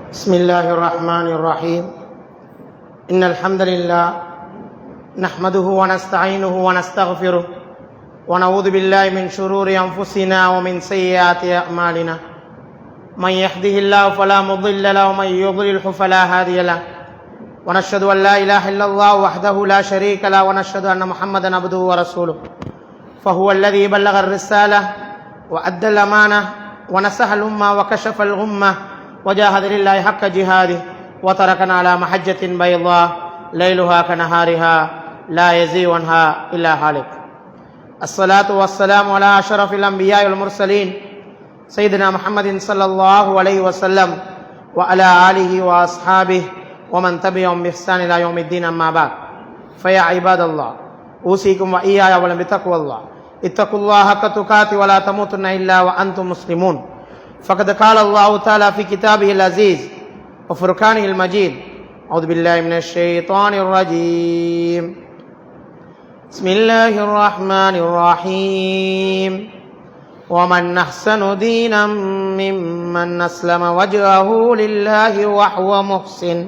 بسم الله الرحمن الرحيم إن الحمد لله نحمده ونستعينه ونستغفره ونعوذ بالله من شرور أنفسنا ومن سيئات أعمالنا من يهده الله فلا مضل له ومن يضلله فلا هادي له ونشهد أن لا إله إلا الله وحده لا شريك له ونشهد أن محمدا عبده ورسوله فهو الذي بلغ الرسالة وأدى الأمانة ونصح الأمة وكشف الغمة وجاهد لله حق جهاده وتركنا على محجة بيضاء ليلها كنهارها لا يزيغ عنها إلا هالك. الصلاة والسلام على أشرف الأنبياء والمرسلين سيدنا محمد صلى الله عليه وسلم وعلى آله وأصحابه ومن تبعهم بإحسان إلى يوم الدين. أما بعد فيا عباد الله أوصيكم وإياي أولا بتقوى الله اتقوا الله حق تقاته ولا تموتن إلا وأنتم مسلمون. فقد قال الله تعالى في كتابه العزيز وفرقانه المجيد أعوذ بالله من الشيطان الرجيم بسم الله الرحمن الرحيم ومن أحسن دينا ممن أسلم وجهه لله وهو محسن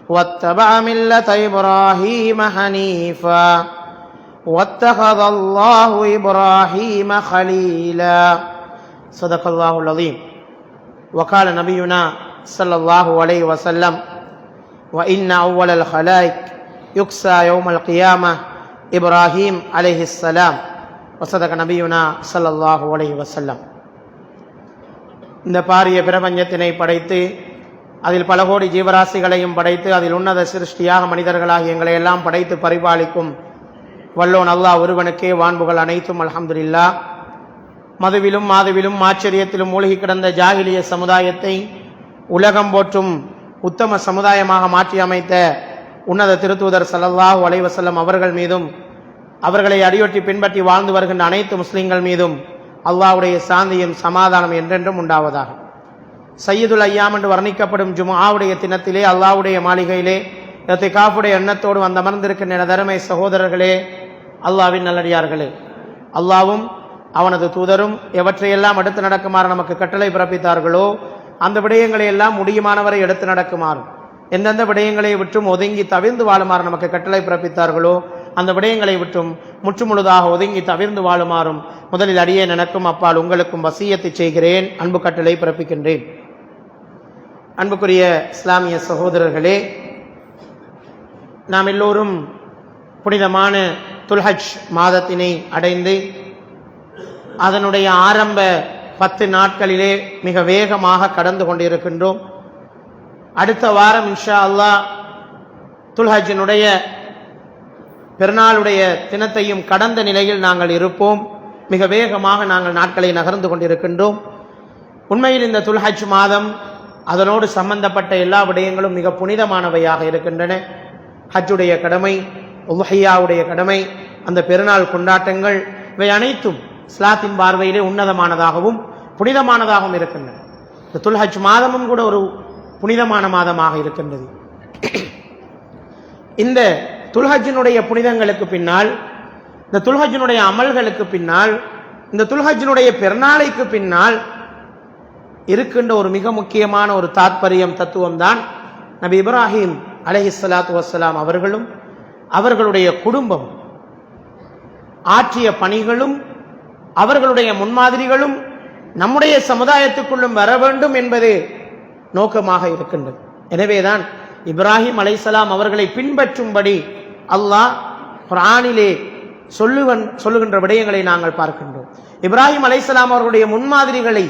واتبع ملة إبراهيم حنيفا واتخذ الله إبراهيم خليلا. صدق الله العظيم. وقال نبينا صلى الله عليه وسلم وإن أول الخلائق يكسى يوم القيامة إبراهيم عليه السلام. وصدق نبينا صلى الله عليه وسلم. இந்த பாரிய பிரபஞ்சத்தினை படைத்து அதில் பல கோடி ஜீவராசிகளையும் படைத்து அதில் உன்னத சிருஷ்டியாக மனிதர்களாக எங்களை எல்லாம் படைத்து பரிபாலிக்கும் வல்லோன் அல்லாஹ் ஒருவனுக்கே வான்புகள் அனைத்தும் அல்ஹம்துலில்லாஹ். மதுவிலும் மாதுவிலும் ஆச்சரியத்திலும் மூழ்கி கிடந்த ஜாகிலிய சமுதாயத்தை உலகம் போற்றும் உத்தம சமுதாயமாக மாற்றி அமைத்த உன்னத திருத்தூதர் ஸல்லல்லாஹு அலைஹி வஸல்லம் அவர்கள் மீதும் அவர்களை அடியொற்றி பின்பற்றி வாழ்ந்து வருகின்ற அனைத்து முஸ்லிம்கள் மீதும் அல்லாஹ்வுடைய சாந்தியும் சமாதானம் என்றென்றும் உண்டாவதாக. சையதுல் ஐயாம் என்று வர்ணிக்கப்படும் ஜும்ஆவுடைய தினத்திலே அல்லாஹ்வுடைய மாளிகையிலே இத்திகாஃபுடைய எண்ணத்தோடு வந்து அமர்ந்திருக்கின்ற தருமை சகோதரர்களே, அல்லாஹ்வின் நல்லடியார்களே, அல்லாஹ்வும் அவனது தூதரும் எவற்றையெல்லாம் எடுத்து நடக்குமாறு நமக்கு கட்டளை பிறப்பித்தார்களோ அந்த விடயங்களை எல்லாம் முடியுமானவரை எடுத்து நடக்குமாறும் எந்தெந்த விடயங்களை விட்டும் ஒதுங்கி தவிர்ந்து வாழுமாறு நமக்கு கட்டளை பிறப்பித்தார்களோ அந்த விடயங்களை விட்டும் முற்றுமுழுதாக ஒதுங்கி தவிர்ந்து வாழுமாறும் முதலில் அடியேன் எனக்கும் அப்பால் உங்களுக்கும் வசியத்தை செய்கிறேன், அன்பு கட்டளை பிறப்பிக்கின்றேன். அன்புக்குரிய இஸ்லாமிய சகோதரர்களே, நாம் எல்லோரும் புனிதமான துல்ஹஜ் மாதத்தினை அடைந்து அதனுடைய ஆரம்ப 10 நாட்களிலே மிக வேகமாக கடந்து கொண்டிருக்கின்றோம். அடுத்த வாரம் இன்ஷா அல்லாஹ் துல்ஹஜ்னுடைய பெருநாளுடைய தினத்தையும் கடந்த நிலையில் நாங்கள் இருப்போம். மிக வேகமாக நாங்கள் நாட்களை நகர்ந்து கொண்டிருக்கின்றோம். உண்மையில் இந்த துல்ஹஜ் மாதம் அதனோடு சம்பந்தப்பட்ட எல்லா விடயங்களும் மிக புனிதமானவையாக இருக்கின்றன. ஹஜ்ஜுடைய கடமை, உல்ஹியாவுடைய கடமை, அந்த பெருநாள் கொண்டாட்டங்கள், இவை அனைத்தும் இஸ்லாத்தின் பார்வையிலே உன்னதமானதாகவும் புனிதமானதாகவும் இருக்கின்றன. இந்த துல்ஹஜ் மாதமும் கூட ஒரு புனிதமான மாதமாக இருக்கின்றது. இந்த துல்ஹஜ்னுடைய புனிதங்களுக்கு பின்னால், இந்த துல்ஹஜ்னுடைய அமல்களுக்கு பின்னால், இந்த துல்ஹஜ்னுடைய பெருநாளைக்கு பின்னால் இருக்கின்ற ஒரு மிக முக்கியமான ஒரு தாத்பரியம், தத்துவம் தான் நபி இப்ராஹிம் அலைஹிஸ்ஸலாத்து வஸ்ஸலாம் அவர்களும் அவர்களுடைய குடும்பம் ஆற்றிய பணிகளும் அவர்களுடைய முன்மாதிரிகளும் நம்முடைய சமுதாயத்துக்குள்ளும் வர வேண்டும் என்பது நோக்கமாக இருக்கின்றது. எனவேதான் இப்ராஹிம் அலைஹிஸ்ஸலாம் அவர்களை பின்பற்றும்படி அல்லாஹ் குர்ஆனிலே சொல்லுகின்ற விடயங்களை நாங்கள் பார்க்கின்றோம். இப்ராஹிம் அலைஹிஸ்ஸலாம் அவர்களுடைய முன்மாதிரிகளை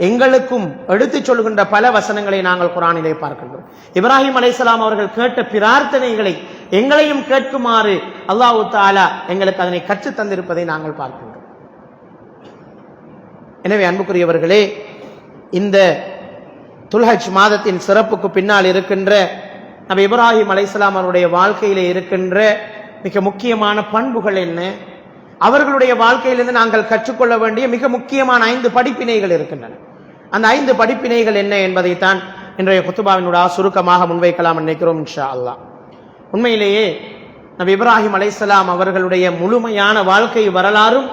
எங்களுக்கும் எடுத்துச் சொல்கின்ற பல வசனங்களை நாங்கள் குர்ஆனிலே பார்க்கின்றோம். இப்ராஹிம் அலைஹிஸ்ஸலாம் அவர்கள் கேட்ட பிரார்த்தனைகளை எங்களையும் கேட்குமாறு அல்லாஹ் தஆலா எங்களுக்கு அதனை கற்றுத் தந்திருப்பதை நாங்கள் பார்க்கின்றோம். எனவே அன்புக்குரியவர்களே, இந்த துல்ஹஜ் மாதத்தின் சிறப்புக்கு பின்னால் இருக்கின்ற நபி இப்ராஹிம் அலைஹிஸ்ஸலாம் அவருடைய வாழ்க்கையிலே இருக்கின்ற மிக முக்கியமான பண்புகள் என்ன, அவர்களுடைய வாழ்க்கையிலிருந்து நாங்கள் கற்றுக்கொள்ள வேண்டிய மிக முக்கியமான 5 படிப்பினைகள் இருக்கின்றன. அந்த 5 படிப்பினைகள் என்ன என்பதைத்தான் இன்றைய குத்துபாவினுடைய சுருக்கமாக முன்வைக்கலாம் நினைக்கிறோம் இன்ஷா அல்லாஹ். உண்மையிலேயே நபி இப்ராஹிம் அலைஹிஸ்ஸலாம் அவர்களுடைய முழுமையான வாழ்க்கை வரலாறும்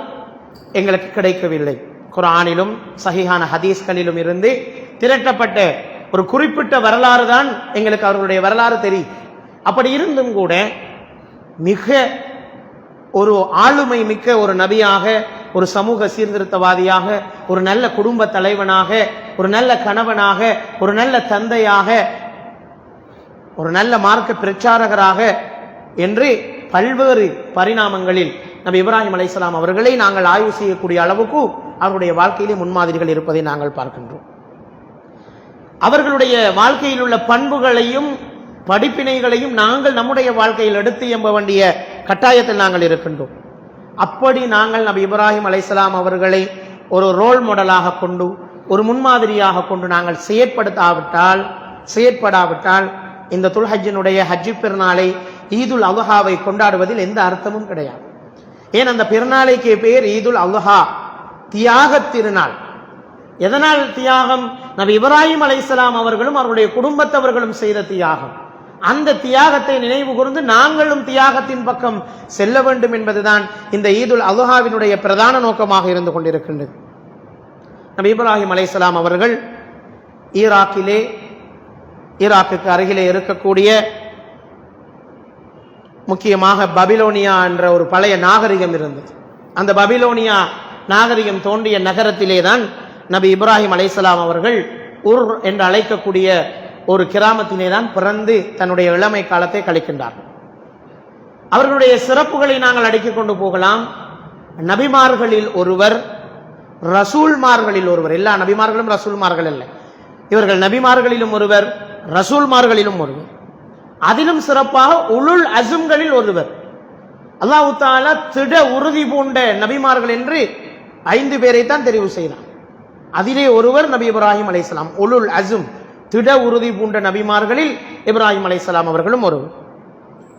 எங்களுக்கு கிடைக்கவில்லை. குர்ஆனிலும் சஹீஹான ஹதீஸ்களிலும் இருந்து திரட்டப்பட்ட ஒரு குறிப்பிட்ட வரலாறு தான் எங்களுக்கு அவர்களுடைய வரலாறு தெரியும். அப்படி இருந்தும் கூட மிக ஒரு ஆளுமை மிக்க ஒரு நபியாக, ஒரு சமூக சீர்திருத்தவாதியாக, ஒரு நல்ல குடும்ப தலைவனாக, ஒரு நல்ல கணவனாக, ஒரு நல்ல தந்தையாக, ஒரு நல்ல மார்க்க பிரச்சாரகராக என்று பல்வேறு பரிணாமங்களில் நபி இப்ராஹிம் அலைஹிஸ்ஸலாம் அவர்களை நாங்கள் ஆய்வு செய்யக்கூடிய அளவுக்கு அவருடைய வாழ்க்கையிலே முன்மாதிரிகள் இருப்பதை நாங்கள் பார்க்கின்றோம். அவர்களுடைய வாழ்க்கையில் உள்ள பண்புகளையும் படிப்பினைகளையும் நாங்கள் நம்முடைய வாழ்க்கையில் எடுத்து எம்ப வேண்டிய கட்டாயத்தில் நாங்கள் இருக்கின்றோம். அப்படி நாங்கள் நபி இப்ராஹிம் அலைஹிஸ்ஸலாம் அவர்களை ஒரு ரோல் மாடலாக கொண்டு, ஒரு முன்மாதிரியாக கொண்டு நாங்கள் செயற்படாவிட்டால் இந்த துல்ஹஜ்ஜினுடைய ஹஜ்ஜி பெருநாளை, ஈதுல் அல்ஹாவை கொண்டாடுவதில் எந்த அர்த்தமும் கிடையாது. ஏன் அந்த பெருநாளைக்கு பேர் ஈதுல் அல்ஹா, தியாக திருநாள். எதனால் தியாகம்? நபி இப்ராஹிம் அலைஹிஸ்ஸலாம் அவர்களும் அவருடைய குடும்பத்தவர்களும் செய்த தியாகம். அந்த தியாகத்தை நினைவு கூர்ந்து நாங்களும் தியாகத்தின் பக்கம் செல்ல வேண்டும் என்பதுதான் இந்த ஈதுல் அல்ஹாவினுடைய பிரதான நோக்கமாக இருந்து கொண்டிருக்கின்றது. நபி இப்ராஹிம் அலைஹிஸ்ஸலாம் அவர்கள் ஈராக்குக்கு அருகிலே இருக்கக்கூடிய முக்கியமாக பபிலோனியா என்ற ஒரு பழைய நாகரிகம் இருந்தது. அந்த பபிலோனியா நாகரிகம் தோன்றிய நகரத்திலே தான் நபி இப்ராஹிம் அலைஹிஸ்ஸலாம் அவர்கள் உர் என்று அழைக்கக்கூடிய ஒரு கிராமத்திலே தான் பிறந்து தன்னுடைய இளமை காலத்தை கழிக்கின்றார்கள். அவர்களுடைய சிறப்புகளை நாங்கள் அடுக்கிக் கொண்டு போகலாம். நபிமார்களில் ஒருவர், ரசூல்மார்களில் ஒருவர். எல்லா நபிமார்களும் ரசூல்மார்கள் அல்ல, இவர்கள் நபிமார்களிலும் ஒருவர், ரசூல்மார்களிலும் ஒருவர். அதிலும் சிறப்பாக உலுல் அஸும்களில் ஒருவர். அல்லாஹ் தஆலா திட உறுதி பூண்ட நபிமார்கள் என்று 5 பேரை தான் தெரிவு செய்தார். அதிலே ஒருவர் நபி இப்ராஹிம் அலைஹிஸ்ஸலாம். உலுல் அஸும், திட உறுதி பூண்ட நபிமார்களில் இப்ராஹிம் அலைஹிஸ்ஸலாம் அவர்களும் ஒருவர்.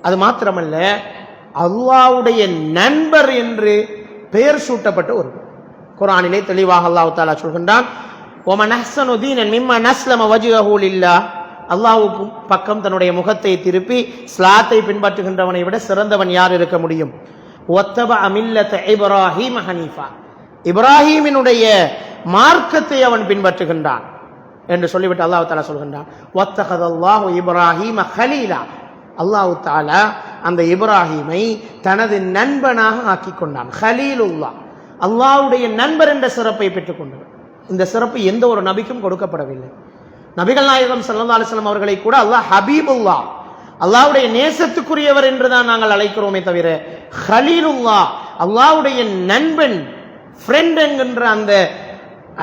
அது மாத்திரமல்ல, அல்லாஹ்வுடைய நண்பர் என்று பெயர் சூட்டப்பட்ட ஒருவர். குர்ஆனிலே தெளிவாக அல்லாஹ் தஆலா சொல்கின்றான், வமன் அஹ்ஸனு தீனன் மிம்மன் அஸ்லம வஜ்ஹஹு லில்லாஹ். அல்லாஹ்வுக்கு பக்கம் தன்னுடைய முகத்தை திருப்பி இஸ்லாத்தை பின்பற்றுகின்றவனை விட சிறந்தவன் யார் இருக்க முடியும்? வத்தபஅ மில்லத இப்ராஹீம ஹனீஃபா. இப்ராஹீமினுடைய மார்க்கத்தை அவன் பின்பற்றுகின்றான் என்று சொல்லிவிட்டு அல்லாஹ் தஆலா சொல்கின்றான், வத்தஹதல்லாஹு இப்ராஹீம கலீலா. அல்லாஹ் தஆலா அந்த இப்ராஹீமை தனது நண்பனாக ஆக்கிக் கொண்டான். கலீலுல்லாஹ், அல்லாஹ்வுடைய நண்பர் என்ற சிறப்பை பெற்றுக் கொண்டார். இந்த சிறப்பு எந்த ஒரு நபிக்கும் கொடுக்கப்படவில்லை. நபிகள் நாயகம் ஸல்லல்லாஹு அலைஹி வஸல்லம் அவர்களை கூட அல்லாஹ் ஹபீபுல்லாஹ், அல்லாஹ்வுடைய நேசத்துக்குரியவர் என்றுதான் நாங்கள் அழைக்கிறோமே தவிர கலீலுல்லாஹ், அல்லாஹ்வுடைய நண்பன், ஃப்ரெண்ட் என்கின்ற அந்த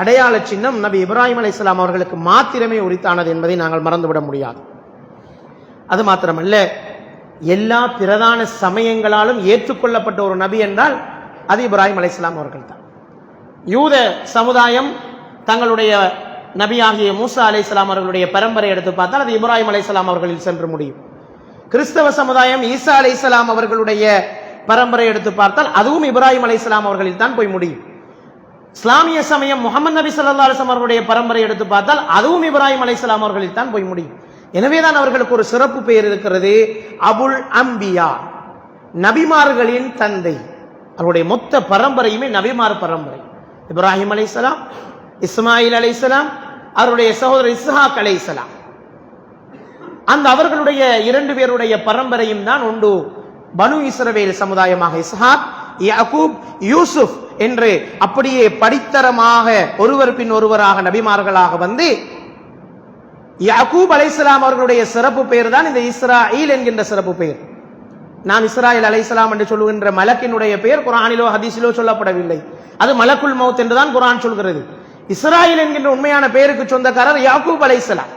அடையாள சின்னம் நபி இப்ராஹிம் அலைஹிஸ்ஸலாம் அவர்களுக்கு மாத்திரமே உரித்தானது என்பதை நாங்கள் மறந்துவிட முடியாது. அது மாத்திரமல்ல, எல்லா பிரதான சமயங்களாலும் ஏற்றுக்கொள்ளப்பட்ட ஒரு நபி என்றால் அது இப்ராஹிம் அலைஹிஸ்ஸலாம் அவர்கள் தான். யூத சமுதாயம் தங்களுடைய நபியாகிய மூசா அலைஹிஸ்ஸலாம் அவர்களுடைய பரம்பரை எடுத்து பார்த்தால் அது இப்ராஹிம் அலைஹிஸ்ஸலாம் அவர்களில் சென்று முடியும். கிறிஸ்தவ சமுதாயம் ஈசா அலைஹிஸ்ஸலாம் அவர்களுடைய பரம்பரை எடுத்து பார்த்தால் அதுவும் இப்ராஹிம் அலைஹிஸ்ஸலாம் அவர்களில் தான் போய் முடியும். இஸ்லாமிய சமயம் முஹம்மது நபி ஸல்லல்லாஹு அலைஹி வஸல்லம் அவர்களுடைய பரம்பரை எடுத்து பார்த்தால் அதுவும் இப்ராஹிம் அலைஹிஸ்ஸலாம் அவர்களில் தான் போய் முடியும். எனவேதான் அவர்களுக்கு ஒரு சிறப்பு பெயர் இருக்கிறது, அபுல் அம்பியா, நபிமார்களின் தந்தை. அவருடைய மொத்த பரம்பரையுமே நபிமார் பரம்பரை. இப்ராஹிம் அலைஹிஸ்ஸலாம், இஸ்மாயில் அலைஹிஸ்ஸலாம், அவருடைய சகோதரர் இஸ்ஹாக் அலைஹிஸ்ஸலாம், அந்த அவர்களுடைய 2 பேருடைய பரம்பரையும் தான் உண்டு பனு இஸ்ரவேல் சமுதாயமாக. இஸ்ஹாக், யாக்கூப், யூசுப் என்று அப்படியே படித்தரமாக ஒருவர் பின் ஒருவராக நபிமார்களாக வந்து யாக்கூப் அலைஹிஸ்ஸலாம் அவர்களுடைய சிறப்பு பெயர் தான் இந்த இஸ்ராயில் என்கின்ற சிறப்பு பெயர். நாம் இஸ்ராயில் அலைஹிஸ்ஸலாம் என்று சொல்லுகின்ற மலக்கினுடைய பெயர் குர்ஆனிலோ ஹதீஸிலோ சொல்லப்படவில்லை. அது மலக்குல் மௌத் என்றுதான் குர்ஆன் சொல்கிறது. இஸ்ராயில் என்கின்ற உண்மையான பெயருக்கு சொந்தக்காரர் யாக்கூப் அலைஹிஸ்ஸலாம்.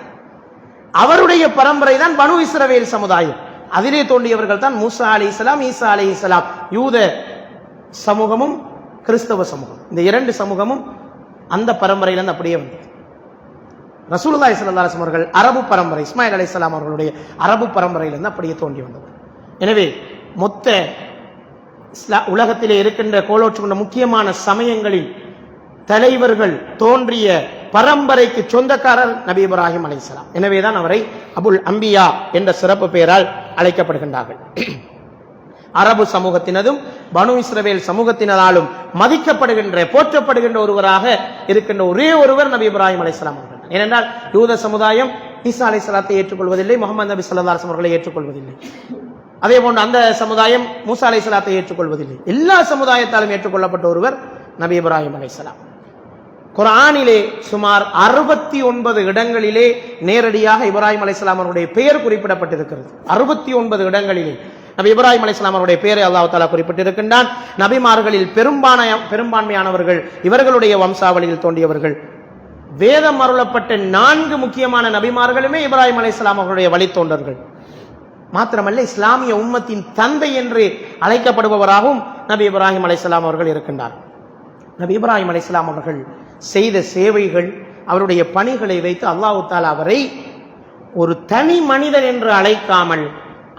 அவருடைய பரம்பரை தான் பனு இஸ்ரவேல் சமுதாயம். அதிலே தோன்றியவர்கள் தான் மூசா அலைஹிஸ்ஸலாம், ஈசா அலைஹிஸ்ஸலாம். யூத சமூகமும் கிறிஸ்தவ சமூகம், இந்த 2 சமூகமும் அந்த பரம்பரையிலிருந்து அப்படியே வந்தது. ரசூலுல்லாஹி ஸல்லல்லாஹு அலைஹி வஸல்லம் அவர்கள் அரபு பரம்பரை, இஸ்மாயில் அலைஹிஸ்ஸலாம் அவர்களுடைய அரபு பரம்பரையிலிருந்து அப்படியே தோன்றி வந்தவர். எனவே மொத்த உலகத்திலே இருக்கின்ற கோலோச்சுகின்ற முக்கியமான சமயங்களில் தலைவர்கள் தோன்றிய பரம்பரைக்கு சொந்தக்காரர் நபி இப்ராஹிம் அலைஹிஸ்ஸலாம். எனவேதான் அவரை அபுல் அம்பியா என்ற சிறப்பு பெயரால் அழைக்கப்படுகின்றார்கள். அரபு சமூகத்தினதும் பனு இஸ்ரவேல் சமூகத்தினராலும் மதிக்கப்படுகின்ற, போற்றப்படுகின்ற ஒருவராக இருக்கின்ற ஒரே ஒருவர் நபி இப்ராஹிம் அலைஹிஸ்ஸலாம் அவர்கள். ஏனென்றால் யூத சமுதாயம் ஈசா அலைஹிஸ்ஸலாத்தை ஏற்றுக்கொள்வதில்லை, முகமது நபி ஸல்லல்லாஹு அலைஹி வஸல்லம் அவர்களை ஏற்றுக்கொள்வதில்லை. அதே போன்று அந்த சமுதாயம் மூசா அலைஹிஸ்ஸலாத்தை ஏற்றுக்கொள்வதில்லை. எல்லா சமுதாயத்தாலும் ஏற்றுக்கொள்ளப்பட்ட ஒருவர் நபி இப்ராஹிம் அலைஹிஸ்ஸலாம். குர்ஆனிலே சுமார் 69 இடங்களிலே நேரடியாக இப்ராஹிம் அலைஹிஸ்ஸலாம் அவருடைய பெயர் குறிப்பிடப்பட்டிருக்கிறது. 69 இடங்களிலே நபி இப்ராஹிம் அலைஹிஸ்ஸலாம் அவருடைய பெயரை அல்லாஹ் தஆலா குறிப்பிட்டிருக்கின்றான். நபிமார்களில் பெரும்பான்மையானவர்கள் இவர்களுடைய வம்சாவளியில் தோன்றியவர்கள். வேதம் அருளப்பட்ட 4 முக்கியமான நபிமார்களுமே இப்ராஹிம் அலைஹிஸ்ஸலாம் அவருடைய வழித்தோன்றர்கள். மாத்திரமல்ல, இஸ்லாமிய உம்மத்தின் தந்தை என்று அழைக்கப்படுபவராகவும் நபி இப்ராஹிம் அலைஹிஸ்ஸலாம் அவர்கள் இருக்கின்றார். நபி இப்ராஹிம் அலைஹிஸ்ஸலாம் அவர்கள் செய்த சேவைகள், அவருடைய பணிகளை வைத்து அல்லாஹ் தஆலா அவரை ஒரு தனி மனிதன் என்று அழைக்காமல்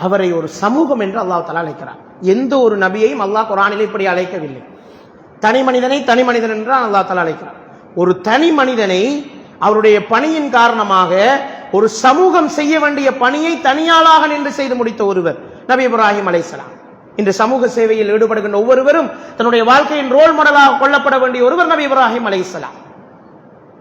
அவரை ஒரு சமூகம் என்று அல்லாஹ் தஆலா அழைக்கிறார். எந்த ஒரு நபியையும் அல்லாஹ் குர்ஆனில் இப்படி அழைக்கவில்லை. தனி மனிதனை தனி மனிதன் என்று அல்லாஹ் தஆலா அழைக்கிறார். ஒரு தனி மனிதனை அவருடைய பணியின் காரணமாக ஒரு சமூகம் செய்ய வேண்டிய பணியை தனியாளாக நின்று செய்து முடித்த ஒருவர் நபி இப்ராஹிம் அலைஹிஸ்ஸலாம். இன்று சமூக சேவையில் ஈடுபடுகின்ற ஒவ்வொருவரும் தன்னுடைய வாழ்க்கையின் ரோல் மாடலாக கொள்ளப்பட வேண்டிய ஒருவர் நபி இப்ராஹிம் அலைஹிஸ்ஸலாம்.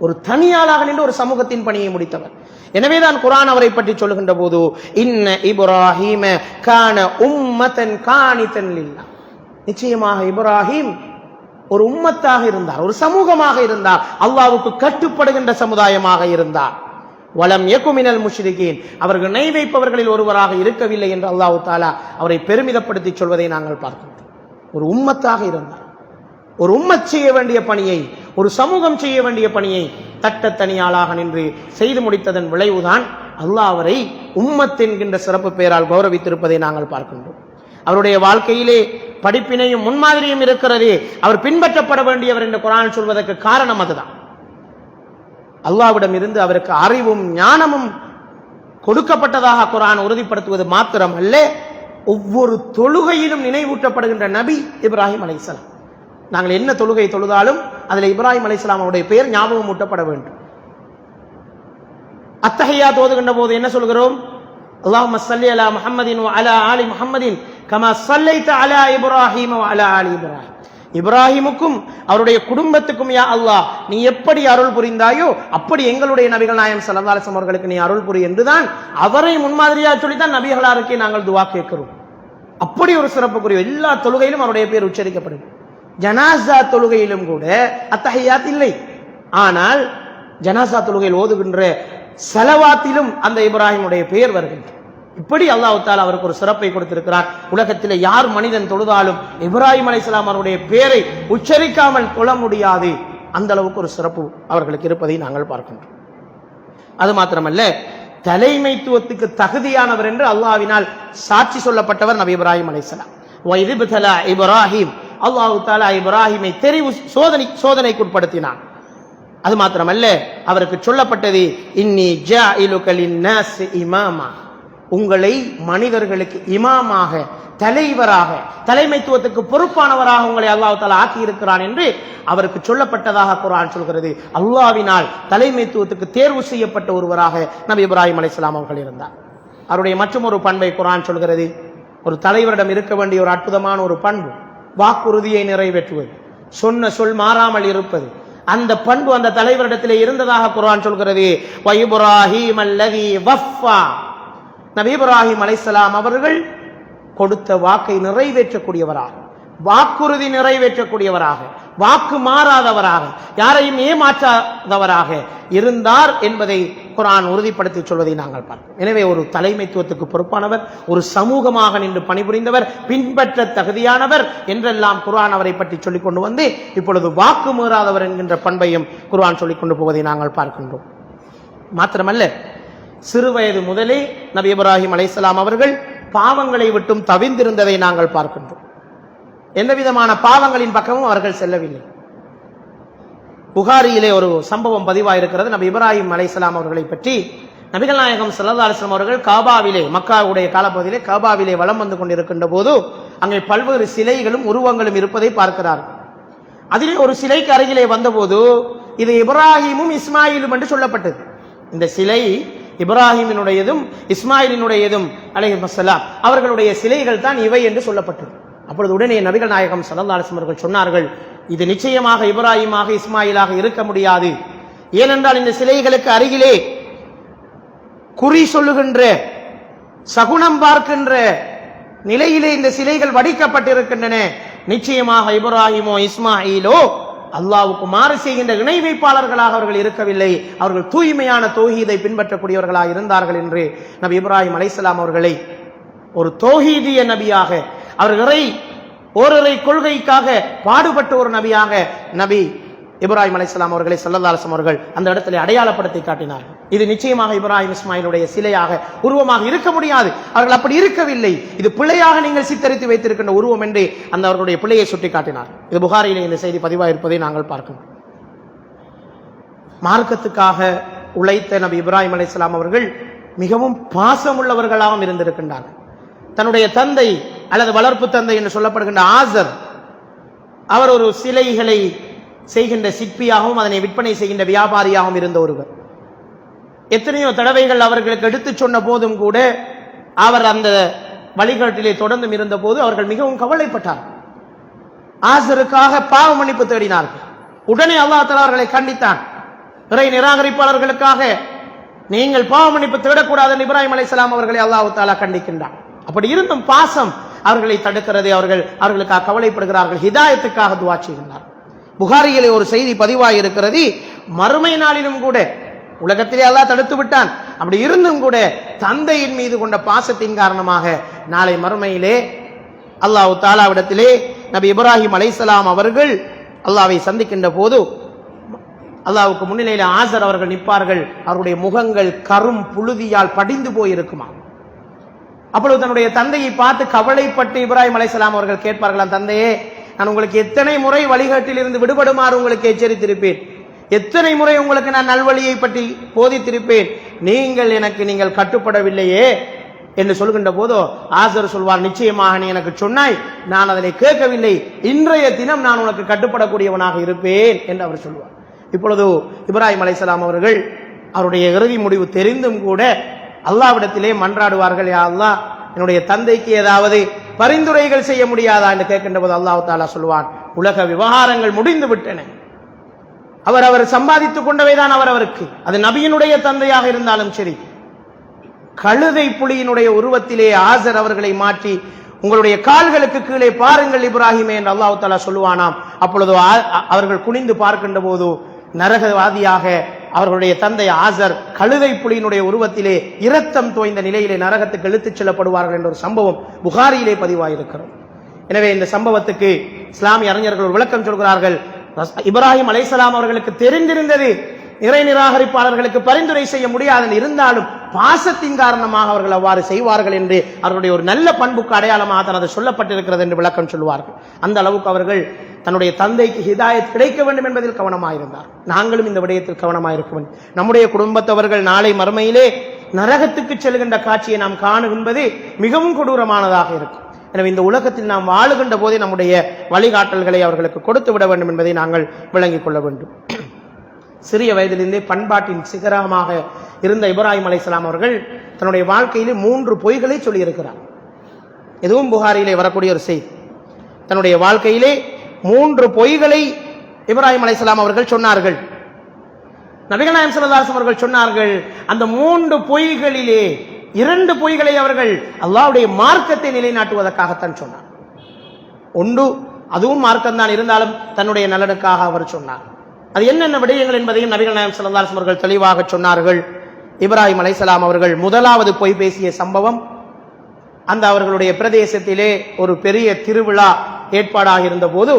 ஒரு தனியாளாக நின்று ஒரு சமூகத்தின் பணியை முடித்தவர். எனவேதான் குர்ஆன் அவரை பற்றி சொல்லுகின்ற போது இன்ன இப்ராஹீம கான உம்மத்தன் கானிதன் லில்லாஹ், நிச்சயமாக இப்ராஹிம் ஒரு உம்மத்தாக இருந்தார், ஒரு சமூகமாக இருந்தார், அல்லாஹ்வுக்கு கட்டுப்படுகின்ற சமுதாயமாக இருந்தார். வலம் யகு மினல் முஷ்ரிகீன், அவர்கள் இணை வைப்பவர்களில் ஒருவராக இருக்கவில்லை என்று அல்லாஹ் தஆலா அவரை பெருமிதப்படுத்தி சொல்வதை நாங்கள் பார்க்கின்றோம். ஒரு உம்மத்தாக இருந்தார். ஒரு உம்மத் செய்ய வேண்டிய பணியை, ஒரு சமூகம் செய்ய வேண்டிய பணியை தனியாளாக நின்று செய்து முடித்ததன் விளைவுதான் அல்லாஹ் அவரை உம்மத் என்கின்ற சிறப்பு பெயரால் கௌரவித்திருப்பதை நாங்கள் பார்க்கின்றோம். அவருடைய வாழ்க்கையிலே படிப்பினையும் முன்மாதிரியும் இருக்கிறது. அவர் பின்பற்றப்பட வேண்டியவர் என்று குர்ஆன் சொல்வதற்கு காரணம் அதுதான். அல்லாஹ்விடம் இருந்து அவருக்கு அறிவும் ஞானமும் கொடுக்கப்பட்டதாக குர்ஆன் உறுதிப்படுத்துவது மாத்திரமல்ல, ஒவ்வொரு தொழுகையிலும் நினைவூட்டப்படுகின்ற நபி இப்ராஹிம் அலைஹிஸ்ஸலாம். நாங்கள் என்ன தொழுகை தொழுதாலும் அதில் இப்ராஹிம் அலைஹிஸ்ஸலாம் அவருடைய பெயர் ஞாபகம் ஊட்டப்பட வேண்டும். அத்தஹியாத் ஓதுகின்ற போது என்ன சொல்கிறோம்? அல்லாஹும்ம ஸல்லி அலா முஹம்மதின் வ அலா ஆலி முஹம்மதின் கமா ஸல்லைத அலா இப்ராஹீம் வ அலா ஆலி இப்ராஹீம். இப்ராஹிமுக்கும் அவருடைய குடும்பத்துக்கும் யா அல்லாஹ் நீ எப்படி அருள் புரிந்தாயோ அப்படி எங்களுடைய நபிகள் நாயகம் ஸல்லல்லாஹு அலைஹி வஸல்லம் அவர்களுக்கு நீ அருள் புரி என்றுதான் அவரை முன்மாதிரியாக சொல்லித்தான் நபிகளாருக்கே நாங்கள் துஆ கேட்கிறோம். அப்படி ஒரு சிறப்புக்குரிய எல்லா தொழுகையிலும் அவருடைய பேர் உச்சரிக்கப்படுது. ஜனாசா தொழுகையிலும் கூட அத்தஹியாத் இல்லை. ஆனால் ஜனாசா தொழுகையில் ஓதுகின்ற ஸலவாத்திலும் அந்த இப்ராஹிமுடைய பெயர் வருகின்றது. இப்படி அல்லாஹ் தஆலா அவருக்கு ஒரு சிறப்பை கொடுத்திருக்கிறார். உலகத்தில் யார் மனிதன் தொழுதாலும் இப்ராஹிம் அலைஹிஸ்ஸலாம் அவருடைய பெயரை உச்சரிக்காமல் தொழ முடியாது. அந்த அளவுக்கு ஒரு சிறப்பு அவர்களுக்கு இருப்பதை நாங்கள் பார்க்கின்றோம். அது மாத்திரமல்ல, தலைமைத்துவத்துக்கு தகுதியானவர் என்று அல்லாஹ்வினால் சாட்சி சொல்லப்பட்டவர் நபி இப்ராஹிம் அலைஹிஸ்ஸலாம். வைதிப்தலா இப்ராஹிம், அல்லாஹ் தஆலா இப்ராஹிமை தெரிவு சோதனைக்குட்படுத்தினான். அது மாத்திரமல்ல, அவருக்கு சொல்லப்பட்டது இன்னி ஜாஇலுக லின்னாஸ் இமாமா, உங்களை மனிதர்களுக்கு இமாமாக, தலைவராக, தலைமைத்துவத்துக்கு பொறுப்பானவராக உங்களை அல்லாஹ் தஆலா ஆக்கி இருக்கிறான் என்று அவருக்கு சொல்லப்பட்டதாக குர்ஆன் சொல்கிறது. அல்லாஹ்வினால் தலைமைத்துவத்துக்கு தேர்வு செய்யப்பட்ட ஒருவராக நபி இப்ராஹிம் அலைஹிஸ்ஸலாம் அவர்கள் இருந்தார். அவருடைய மற்றும் ஒரு பண்பை குர்ஆன் சொல்கிறது. ஒரு தலைவரிடம் இருக்க வேண்டிய ஒரு அற்புதமான ஒரு பண்பு வாக்குறுதியை நிறைவேற்றுவது, சொன்ன சொல் மாறாமல் இருப்பது. அந்த பண்பு அந்த தலைவரிடத்திலே இருந்ததாக குர்ஆன் சொல்கிறது. வ இப்ராஹீம் அல்லதி வஃபா, நபி இப்ராஹிம் அலைஹிஸ்ஸலாம் அவர்கள் கொடுத்த வாக்கை நிறைவேற்றக்கூடியவராக, வாக்குறுதி நிறைவேற்றக்கூடியவராக, வாக்கு மாறாதவராக, யாரையும் ஏமாற்றாதவராக இருந்தார் என்பதை குர்ஆன் உறுதிப்படுத்தி சொல்வதை நாங்கள் பார்க்கிறோம். எனவே ஒரு தலைமைத்துவத்துக்கு பொறுப்பானவர், ஒரு சமூகமாக நின்று பணிபுரிந்தவர், பின்பற்ற தகுதியானவர் என்றெல்லாம் குர்ஆன் அவரை பற்றி சொல்லிக் கொண்டு வந்து இப்பொழுது வாக்கு மீறாதவர் என்கின்ற பண்பையும் குர்ஆன் சொல்லிக் கொண்டு போவதை நாங்கள் பார்க்கின்றோம். மாத்திரமல்ல, சிறுவயது முதலே நபி இப்ராஹிம் அலைஹிஸ்ஸலாம் அவர்கள் பாவங்களை விட்டும் தவிர்ந்திருந்ததை நாங்கள் பார்க்கின்றோம். எந்த விதமான பாவங்களின் பக்கமும் அவர்கள் செல்லவில்லை. புகாரியிலே ஒரு சம்பவம் பதிவாயிருக்கிறது. நபி இப்ராஹிம் அலைஹிஸ்ஸலாம் அவர்களை பற்றி நபிகள் நாயகம் ஸல்லல்லாஹு அலைஹி வஸல்லம் அவர்கள் காபாவிலே, மக்காவுடைய காலப்பகுதியிலே காபாவிலே வலம் வந்து கொண்டிருக்கின்ற போது அங்கே பல்வேறு சிலைகளும் உருவங்களும் இருப்பதை பார்க்கிறார். அதிலே ஒரு சிலைக்கு அருகிலே வந்தபோது இது இப்ராஹிமும் இஸ்மாயிலும் என்று சொல்லப்பட்டது. இந்த சிலை இப்ராஹிமினுடையதும் இஸ்மாயிலினுடையதும் அலைஹிஸ்ஸலாம் அவர்களுடைய சிலைகள் தான் இவை என்று சொல்லப்பட்டது. அப்பொழுது உடனே நபிகள் நாயகம் ஸல்லல்லாஹு அலைஹி வஸல்லம் அவர்கள் சொன்னார்கள், இது நிச்சயமாக இப்ராஹிமாக இஸ்மாயிலாக இருக்க முடியாது. ஏனென்றால் இந்த சிலைகளுக்கு அருகிலே குறி சொல்லுகின்ற, சகுனம் பார்க்கின்ற நிலையிலே இந்த சிலைகள் வடிக்கப்பட்டிருக்கின்றன. நிச்சயமாக இப்ராஹிமோ இஸ்மாயிலோ அல்லாஹ்வுக்கு மாறு செய்கின்ற இணை வைப்பாளர்களாக அவர்கள் இருக்கவில்லை. அவர்கள் தூய்மையான தௌஹீதை பின்பற்றக்கூடியவர்களாக இருந்தார்கள் என்று நபி இப்ராஹிம் அலைஹிஸ்ஸலாம் அவர்களை ஒரு தௌஹீதிய நபியாக, அவர்களை ஓரிரை கொள்கைக்காக பாடுபட்ட ஒரு நபியாக நபி இப்ராஹிம் அலைஹிஸ்ஸலாம் அவர்களை ஸல்லல்லாஹு அலைஹி வஸல்லம் அவர்கள் அந்த இடத்திலே அடையாளப்படுத்தி காட்டினார்கள். இது நிச்சயமாக இப்ராஹிம் இஸ்மாயிலுடைய சிலையாக உருவமாக இருக்க முடியாது. அவர்கள் அப்படி இருக்கவில்லை. இது பிழையாக நீங்கள் சித்தரித்து வைத்திருக்கின்ற உருவம் என்று அந்த அவர்களுடைய பிழையை சுட்டி காட்டினார். இது புகாரிலே இந்த செய்தி பதிவாக இருப்பதை நாங்கள் பார்க்கிறோம். மார்க்கத்துக்காக உழைத்த நபி இப்ராஹிம் அலைஹிஸ்ஸலாம் அவர்கள் மிகவும் பாசமுள்ளவர்களாகவும் இருந்திருக்கின்றார்கள். தன்னுடைய தந்தை அல்லது வளர்ப்பு தந்தை என்று சொல்லப்படுகின்ற ஆசர், அவர் ஒரு சிலைகளை செய்கின்ற சிற்பியாகவும் அதனை விற்பனை செய்கின்ற வியாபாரியாகவும் இருந்த ஒருவர். எத்தனையோ தடவைகள் அவர்களுக்கு எடுத்துச் சொன்ன போதும் கூட அவர் அந்த வழிகாட்டிலே தொடர்ந்தும் இருந்த போது அவர்கள் மிகவும் கவலைப்பட்டார். ஆசருக்காக பாவ மன்னிப்பு தேடினார்கள். உடனே அல்லாஹ் தஆலா அவர்களை கண்டித்தான். இறை நிராகரிப்பாளர்களுக்காக நீங்கள் பாவ மன்னிப்பு தேடக்கூடாது என்று இப்ராஹிம் அலைஹிஸ்ஸலாம் அவர்களை அல்லாஹ் தஆலா கண்டிக்கின்றான். அப்படி இருந்தும் பாசம் அவர்களை தடுக்கிறது. அவர்களுக்காக கவலைப்படுகிறார்கள். ஹிதாயத்துக்காக துஆ செய்கின்றார். புகாரியிலே ஒரு செய்தி பதிவாகி இருக்கிறது. மறுமை நாளிலும் கூட உலகத்திலே அல்லாஹ் தடுத்து விட்டான். அப்படி இருந்தும் கூட தந்தையின் மீது கொண்ட பாசத்தின் காரணமாக நாளை மறுமையிலே அல்லாஹ் தஆலாவிடத்திலே நபி இப்ராஹிம் அலைஹிஸ்ஸலாம் அவர்கள் அல்லாஹ்வை சந்திக்கின்ற போது அல்லாஹ்வுக்கு முன்னிலையில் ஆசர் அவர்கள் நிற்பார்கள். அவருடைய முகங்கள் கரும் புழுதியால் படிந்து போயிருக்குமா. அப்பொழுது தன்னுடைய தந்தையை பார்த்து கவலைப்பட்டு இப்ராஹிம் அலைஹிஸ்ஸலாம் அவர்கள் கேட்பார்களாம், தந்தையே, நான் உங்களுக்கு எத்தனை முறை வழிகாட்டில் இருந்து விடுபடுமாறு உங்களுக்கு எச்சரித்திருப்பேன், எத்தனை முறை உங்களுக்கு நான் நல்வழியை பற்றி போதித்திருப்பேன், நீங்கள் கட்டுப்படவில்லையே என்று சொல்கின்ற போதோ ஆசர் சொல்வார், நிச்சயமாக நீ எனக்கு சொன்னாய், நான் அதனை கேட்கவில்லை, இன்றைய தினம் நான் உனக்கு கட்டுப்படக்கூடியவனாக இருப்பேன் என்று அவர் சொல்வார். இப்பொழுது இப்ராஹிம் அலைஹிஸ்ஸலாம் அவர்கள் அவருடைய இறுதி முடிவு தெரிந்தும் கூட அல்லாஹ்விடத்திலே மன்றாடுவார்கள், யா அல்லாஹ், என்னுடைய தந்தைக்கு ஏதாவது பரிந்துரைகள் செய்ய முடியாதா என்று கேட்கின்ற போது அல்லாஹ் தஆலா சொல்வான், உலக விவகாரங்கள் முடிந்து விட்டன, அவர் சம்பாதித்துக் கொண்டவைதான் அவருக்கு, அது நபியினுடைய தந்தையாக இருந்தாலும் சரி, கழுதை புலியினுடைய உருவத்திலே ஆசர் அவர்களை மாற்றி உங்களுடைய கால்களுக்கு கீழே பாருங்கள் இப்ராஹிமே என்று அல்லாஹ் தஆலா சொல்லுவானாம். அப்பொழுது அவர்கள் குனிந்து பார்க்கின்ற போது நரகவாதியாக அவர்களுடைய தந்தை ஆசர் கழுதை புலியினுடைய உருவத்திலே இரத்தம் தோய்ந்த நிலையிலே நரகத்துக்கு இழுத்துச் செல்லப்படுவார்கள் என்ற ஒரு சம்பவம் புகாரியிலே பதிவாயிருக்கிறது. எனவே இந்த சம்பவத்துக்கு இஸ்லாமிய அறிஞர்கள் ஒரு விளக்கம் சொல்கிறார்கள். இப்ராஹிம் அலைஹிஸ்ஸலாம் அவர்களுக்கு தெரிந்திருந்தது இறை நிராகரிப்பாளர்களுக்கு பரிந்துரை செய்ய முடியாது, இருந்தாலும் பாசத்தின் காரணமாக அவர்கள் அவ்வாறு செய்வார்கள் என்று அவர்களுடைய ஒரு நல்ல பண்புக்கு அடையாளமாக தனது சொல்லப்பட்டிருக்கிறது என்று விளக்கம் சொல்வார்கள். அந்த அளவுக்கு அவர்கள் தன்னுடைய தந்தைக்கு ஹிதாயத் கிடைக்க வேண்டும் என்பதில் கவனமாயிருந்தார். நாங்களும் இந்த விடயத்தில் கவனமாயிருக்க வேண்டும். நம்முடைய குடும்பத்தவர்கள் நாளை மறுமையிலே நரகத்துக்கு செல்கின்ற காட்சியை நாம் காணுகின்றது மிகவும் கொடூரமானதாக இருக்கும். எனவே இந்த உலகத்தில் நாம் வாழுகின்ற போதே நம்முடைய வழிகாட்டல்களை அவர்களுக்கு கொடுத்து விட வேண்டும் என்பதை நாங்கள் விளங்கிக் கொள்ள வேண்டும். சிறிய வயதிலிருந்தே பண்பாட்டின் சிகரமாக இருந்த இப்ராஹிம் அலைஹிஸ்ஸலாம் அவர்கள் தன்னுடைய வாழ்க்கையிலே 3 பொய்களை சொல்லியிருக்கிறார். இதுவும் புகாரியிலே வரக்கூடிய ஒரு செய்தி. தன்னுடைய வாழ்க்கையிலே 3 பொய்களை இப்ராஹிம் அலைஹிஸ்ஸலாம் அவர்கள் சொன்னார்கள். நபிகள் நாயகம் ஸல்லல்லாஹு அலைஹி வஸல்லம் அவர்கள் சொன்னார்கள், அந்த 3 பொய்களிலே 2 பொய்களை அவர்கள் அல்லாஹ்வுடைய மார்க்கத்தை நிலைநாட்டுவதற்காகத்தான் சொன்னார். ஒன்று அதுவும் மார்க்கம்தான், இருந்தாலும் தன்னுடைய நலனுக்காக அவர் சொன்னார். அது என்னென்ன விடயங்கள் என்பதையும் நபிகள் நாயகம் ஸல்லல்லாஹு அலைஹி வஸல்லம் அவர்கள் தெளிவாக சொன்னார்கள். இப்ராஹிம் அலைஹிஸ்ஸலாம் அவர்கள் முதலாவது பொய் பேசிய சம்பவம், அந்த அவர்களுடைய பிரதேசத்திலே ஒரு பெரிய திருவிழா ஏற்பாடாக இருந்த போது,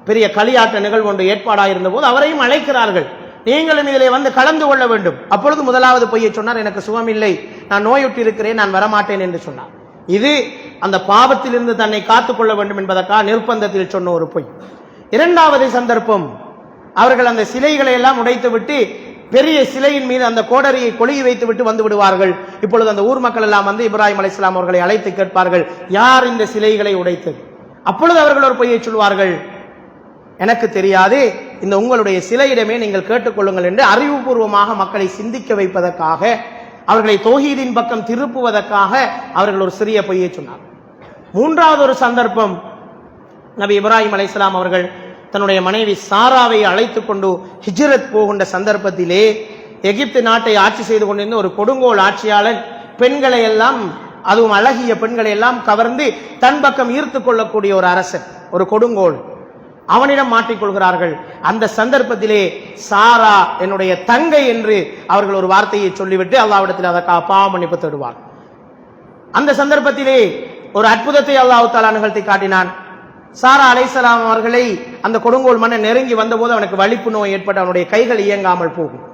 பெரிய களியாட்ட நிகழ்வு ஒன்று ஏற்பாடாக இருந்த போது அவரையும் அழைக்கிறார்கள், நீங்களும் இதிலே வந்து கலந்து கொள்ள வேண்டும். அப்பொழுது முதலாவது பொய்யை சொன்னார், எனக்கு சுகம் இல்லை, நான் நோயுற்று இருக்கிறேன், நான் வரமாட்டேன் என்று சொன்னார். இது அந்த பாவத்திலிருந்து தன்னை காத்துக்கொள்ள வேண்டும் என்பதற்காக நிர்பந்தத்தில் சொன்ன ஒரு பொய். இரண்டாவது சந்தர்ப்பம், அவர்கள் அந்த சிலைகளை எல்லாம் உடைத்து விட்டு பெரிய சிலையின் மீது அந்த கோடரியை கொளுத்தி வைத்து விட்டு வந்து விடுவார்கள். இப்பொழுது அந்த ஊர் மக்கள் எல்லாம் வந்து இப்ராஹிம் அலைஹிஸ்ஸலாம் அவர்களை அழைத்து கேட்பார்கள், யார் இந்த சிலைகளை உடைத்தது? அப்பொழுது அவர்கள் ஒரு பொய்யை சொல்வார்கள், எனக்கு தெரியாது, இந்த உங்களுடைய சிலையிடமே நீங்கள் கேட்டுக்கொள்ளுங்கள் என்று அறிவுபூர்வமாக மக்களை சிந்திக்க வைப்பதற்காக, அவர்களை தௌஹீதின் பக்கம் திருப்புவதற்காக அவர்கள் ஒரு சிறிய பொய்யை சொன்னார். மூன்றாவது ஒரு சந்தர்ப்பம், நபி இப்ராஹிம் அலைஹிஸ்ஸலாம் அவர்கள் தன்னுடைய மனைவி சாராவை அழைத்து கொண்டு ஹிஜ்ரத் போகின்ற சந்தர்ப்பத்திலே எகிப்து நாட்டை ஆட்சி செய்து கொண்டிருந்த ஒரு கொடுங்கோல் ஆட்சியாளன் பெண்களை எல்லாம், அதுவும் அழகிய பெண்களை எல்லாம் கவர்ந்து தன் பக்கம் ஈர்த்து கொள்ளக்கூடிய ஒரு அரசன், ஒரு கொடுங்கோல், அவனிடம் மாட்டிக்கொள்கிறார்கள். அந்த சந்தர்ப்பத்திலே சாரா என்னுடைய தங்கை என்று அவர்கள் ஒரு வார்த்தையை சொல்லிவிட்டு அல்லாஹ்விடத்தில் அதற்காக பாவ மன்னிப்பு தேடுவார். அந்த சந்தர்ப்பத்திலே ஒரு அற்புதத்தை அல்லாஹ் தஆலா நிகழ்த்தி காட்டினான். சாரா அலைஹிஸ்ஸலாம் அவர்களை அந்த கொடுங்கோல் மன்னன் நெருங்கி வந்தபோது அவனுக்கு வலிப்பு நோய் ஏற்பட்டு அவனுடைய கைகள் இயங்காமல் போகும்.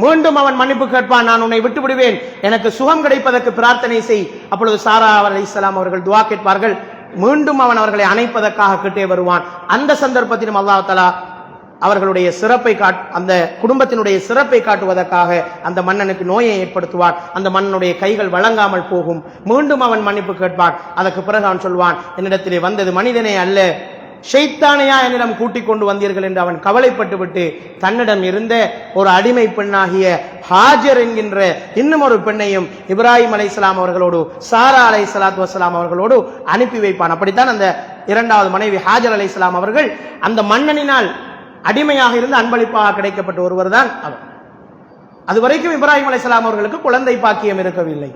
மீண்டும் அவன் மன்னிப்பு கேட்பான், நான் உன்னை விட்டு விடுவேன், எனக்கு சுகம் கிடைப்பதற்கு பிரார்த்தனை செய். அப்பொழுது சாரா அலைஹிஸ்ஸலாம் அவர்கள் துஆ கேட்பார்கள். மீண்டும் அவன் அவர்களை அணைப்பதற்காக கிட்டே வருவான். அந்த சந்தர்ப்பத்திலும் அல்லாஹ் தஆலா அவர்களுடைய சிறப்பை அந்த குடும்பத்தினுடைய சிறப்பை காட்டுவதற்காக அந்த மன்னனுக்கு நோயை ஏற்படுத்துவார். அந்த மன்னனுடைய கைகள் வழங்காமல் போகும். மீண்டும் அவன் மன்னிப்பு கேட்பான். அதற்கு பிறகு அவன் சொல்வான், என்னிடத்திலே வந்தது மனிதனே அல்ல, ஷைத்தானையா என்னிடம் கூட்டிக் கொண்டு வந்தீர்கள் என்று அவன் கவலைப்பட்டு விட்டு தன்னிடம் இருந்த ஒரு அடிமை பெண்ணாகிய ஹாஜர் என்கின்ற இன்னும் ஒரு பெண்ணையும் இப்ராஹிம் அலைஹிஸ்ஸலாம் அவர்களோடு சாரா அலைஹிஸ்ஸலாத்து வஸ்ஸலாம் அவர்களோடு அனுப்பி வைப்பான். அப்படித்தான் அந்த இரண்டாவது மனைவி ஹாஜர் அலைஹிஸ்ஸலாம் அவர்கள் அந்த மன்னனினால் அடிமையாக இருந்து அன்பளிப்பாக கிடைக்கப்பட்ட ஒருவர் தான் அவர். அதுவரைக்கும் இப்ராஹிம் அலைஹிஸ்ஸலாம் அவர்களுக்கு குழந்தை பாக்கியம் இருக்கவில்லை.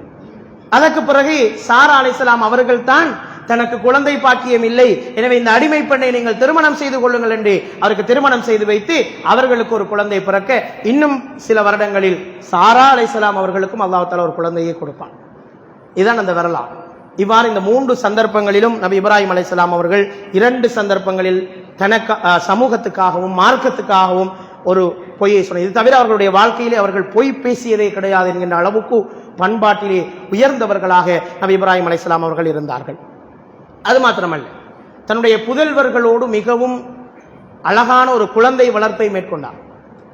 அதற்கு பிறகு சாரா அலைஹிஸ்ஸலாம் அவர்கள் தான் தனக்கு குழந்தை பாக்கியம் இல்லை, எனவே இந்த அடிமை பெண்ணை நீங்கள் திருமணம் செய்து கொள்ளுங்கள் என்று அவருக்கு திருமணம் செய்து வைத்து அவர்களுக்கு ஒரு குழந்தை பிறக்க இன்னும் சில வருடங்களில் சாரா அலைஹிஸ்ஸலாம் அவர்களுக்கும் அல்லாஹ் தஆலா ஒரு குழந்தையை கொடுப்பான். இதுதான் அந்த வரலாறு. இவ்வாறு இந்த 3 சந்தர்ப்பங்களிலும் நபி இப்ராஹிம் அலைஹிஸ்ஸலாம் அவர்கள் 2 சந்தர்ப்பங்களில் தனக்கு சமூகத்துக்காகவும் மார்க்கத்துக்காகவும் ஒரு பொய்யை சொன்னார். இது தவிர அவர்களுடைய வாழ்க்கையிலே அவர்கள் பொய் பேசியதே கிடையாது என்கின்ற அளவுக்கு பண்பாட்டிலே உயர்ந்தவர்களாக நபி இப்ராஹிம் அலைஹிஸ்ஸலாம் அவர்கள் இருந்தார்கள். அது மாத்திரமல்ல, தன்னுடைய புதல்வர்களோடு மிகவும் அழகான ஒரு குழந்தை வளர்ப்பை மேற்கொண்டார்.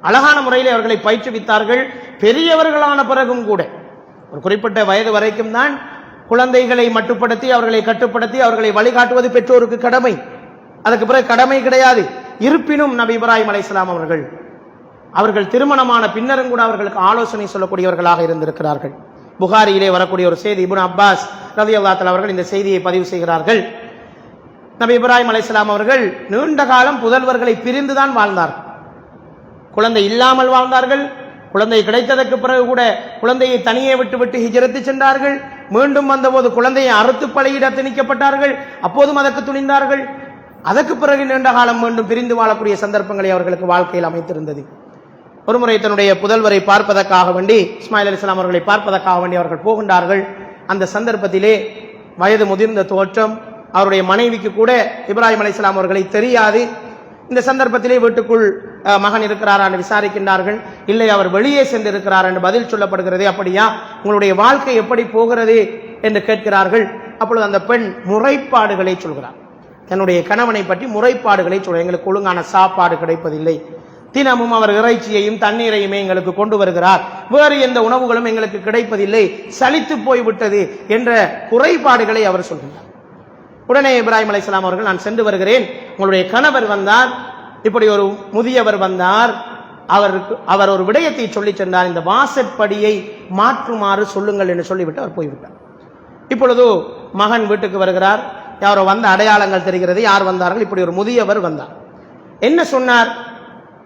அழகான முறையில் அவர்களை பயிற்றுவித்தார்கள். பெரியவர்களான பிறகும் கூட ஒரு குறிப்பிட்ட வயது வரைக்கும் தான் குழந்தைகளை மட்டுப்படுத்தி அவர்களை கட்டுப்படுத்தி அவர்களை வழிகாட்டுவது பெற்றோருக்கு கடமை. அதுக்கு பிறகு கடமை கிடையாது. இருப்பினும் நபி இப்ராஹிம் அலைஹிஸ்ஸலாம் அவர்கள் திருமணமான பின்னரும் கூட அவர்களுக்கு ஆலோசனை சொல்லக்கூடியவர்களாக இருந்திருக்கிறார்கள். புகாரியிலே வரக்கூடிய ஒரு செய்தி, இப்னு அப்பாஸ் ரலியல்லாஹு தஆலா அவர்கள் இந்த செய்தியை பதிவு செய்கிறார்கள். நபி இப்ராஹிம் அலைஹிஸ்ஸலாம் அவர்கள் நீண்ட காலம் புதல்வர்களை பிரிந்துதான் வாழ்ந்தார்கள். குழந்தை இல்லாமல் வாழ்ந்தார்கள். குழந்தை கிடைத்ததற்கு பிறகு கூட குழந்தையை தனியே விட்டு ஹிஜ்ரத்து சென்றார்கள். மீண்டும் வந்தபோது குழந்தையை அறுத்து பலியிட திணிக்கப்பட்டார்கள். அப்போதும் அதற்கு துணிந்தார்கள். அதற்கு பிறகு நீண்ட காலம் மீண்டும் பிரிந்து வாழக்கூடிய சந்தர்ப்பங்களை அவர்களுக்கு வாழ்க்கையில் அமைத்திருந்தது. ஒருமுறை தன்னுடைய புதல்வரை பார்ப்பதற்காக வேண்டி, இஸ்மாயில் அலைஹிஸ்ஸலாம் அவர்களை பார்ப்பதற்காக வேண்டி அவர்கள் போகின்றார்கள். அந்த சந்தர்ப்பத்திலே வயது முதிர்ந்த தோற்றம், அவருடைய மனைவிக்கு கூட இப்ராஹிம் அலைஹிஸ்ஸலாம் அவர்களை தெரியாது. இந்த சந்தர்ப்பத்திலே வீட்டுக்குள் மகன் இருக்கிறாரா என்று விசாரிக்கின்றார்கள். இல்லை, அவர் வெளியே சென்று இருக்கிறார் என்று பதில் சொல்லப்படுகிறது. அப்படியா, உங்களுடைய வாழ்க்கை எப்படி போகிறது என்று கேட்கிறார்கள். அப்பொழுது அந்த பெண் முறைப்பாடுகளை சொல்கிறார். தன்னுடைய கணவனை பற்றி முறைப்பாடுகளை சொல்ல, எங்களுக்கு ஒழுங்கான சாப்பாடு கிடைப்பதில்லை, தினமும் அவர் இறைச்சியையும் தண்ணீரையுமே எங்களுக்கு கொண்டு வருகிறார், வேறு எந்த உணவுகளும் எங்களுக்கு கிடைப்பதில்லை, சலித்து போய்விட்டது என்ற குறைபாடுகளை அவர் சொல்கிறார். உடனே இப்ராஹிம் அலைஹிஸ்ஸலாம் அவர்கள், நான் சென்று வருகிறேன், உங்களுடைய கணவர் வந்தார், இப்படி ஒரு முதியவர் வந்தார், அவர் ஒரு விடயத்தை சொல்லி சென்றார், இந்த வாசற்படியை மாற்றுமாறு சொல்லுங்கள் என்று சொல்லிவிட்டு அவர் போய்விட்டார். இப்பொழுது மகன் வீட்டுக்கு வருகிறார். யாரோ வந்த அடையாளங்கள் தெரிகிறது, யார் வந்தார்கள், இப்படி ஒரு முதியவர் வந்தார். என்ன சொன்னார்?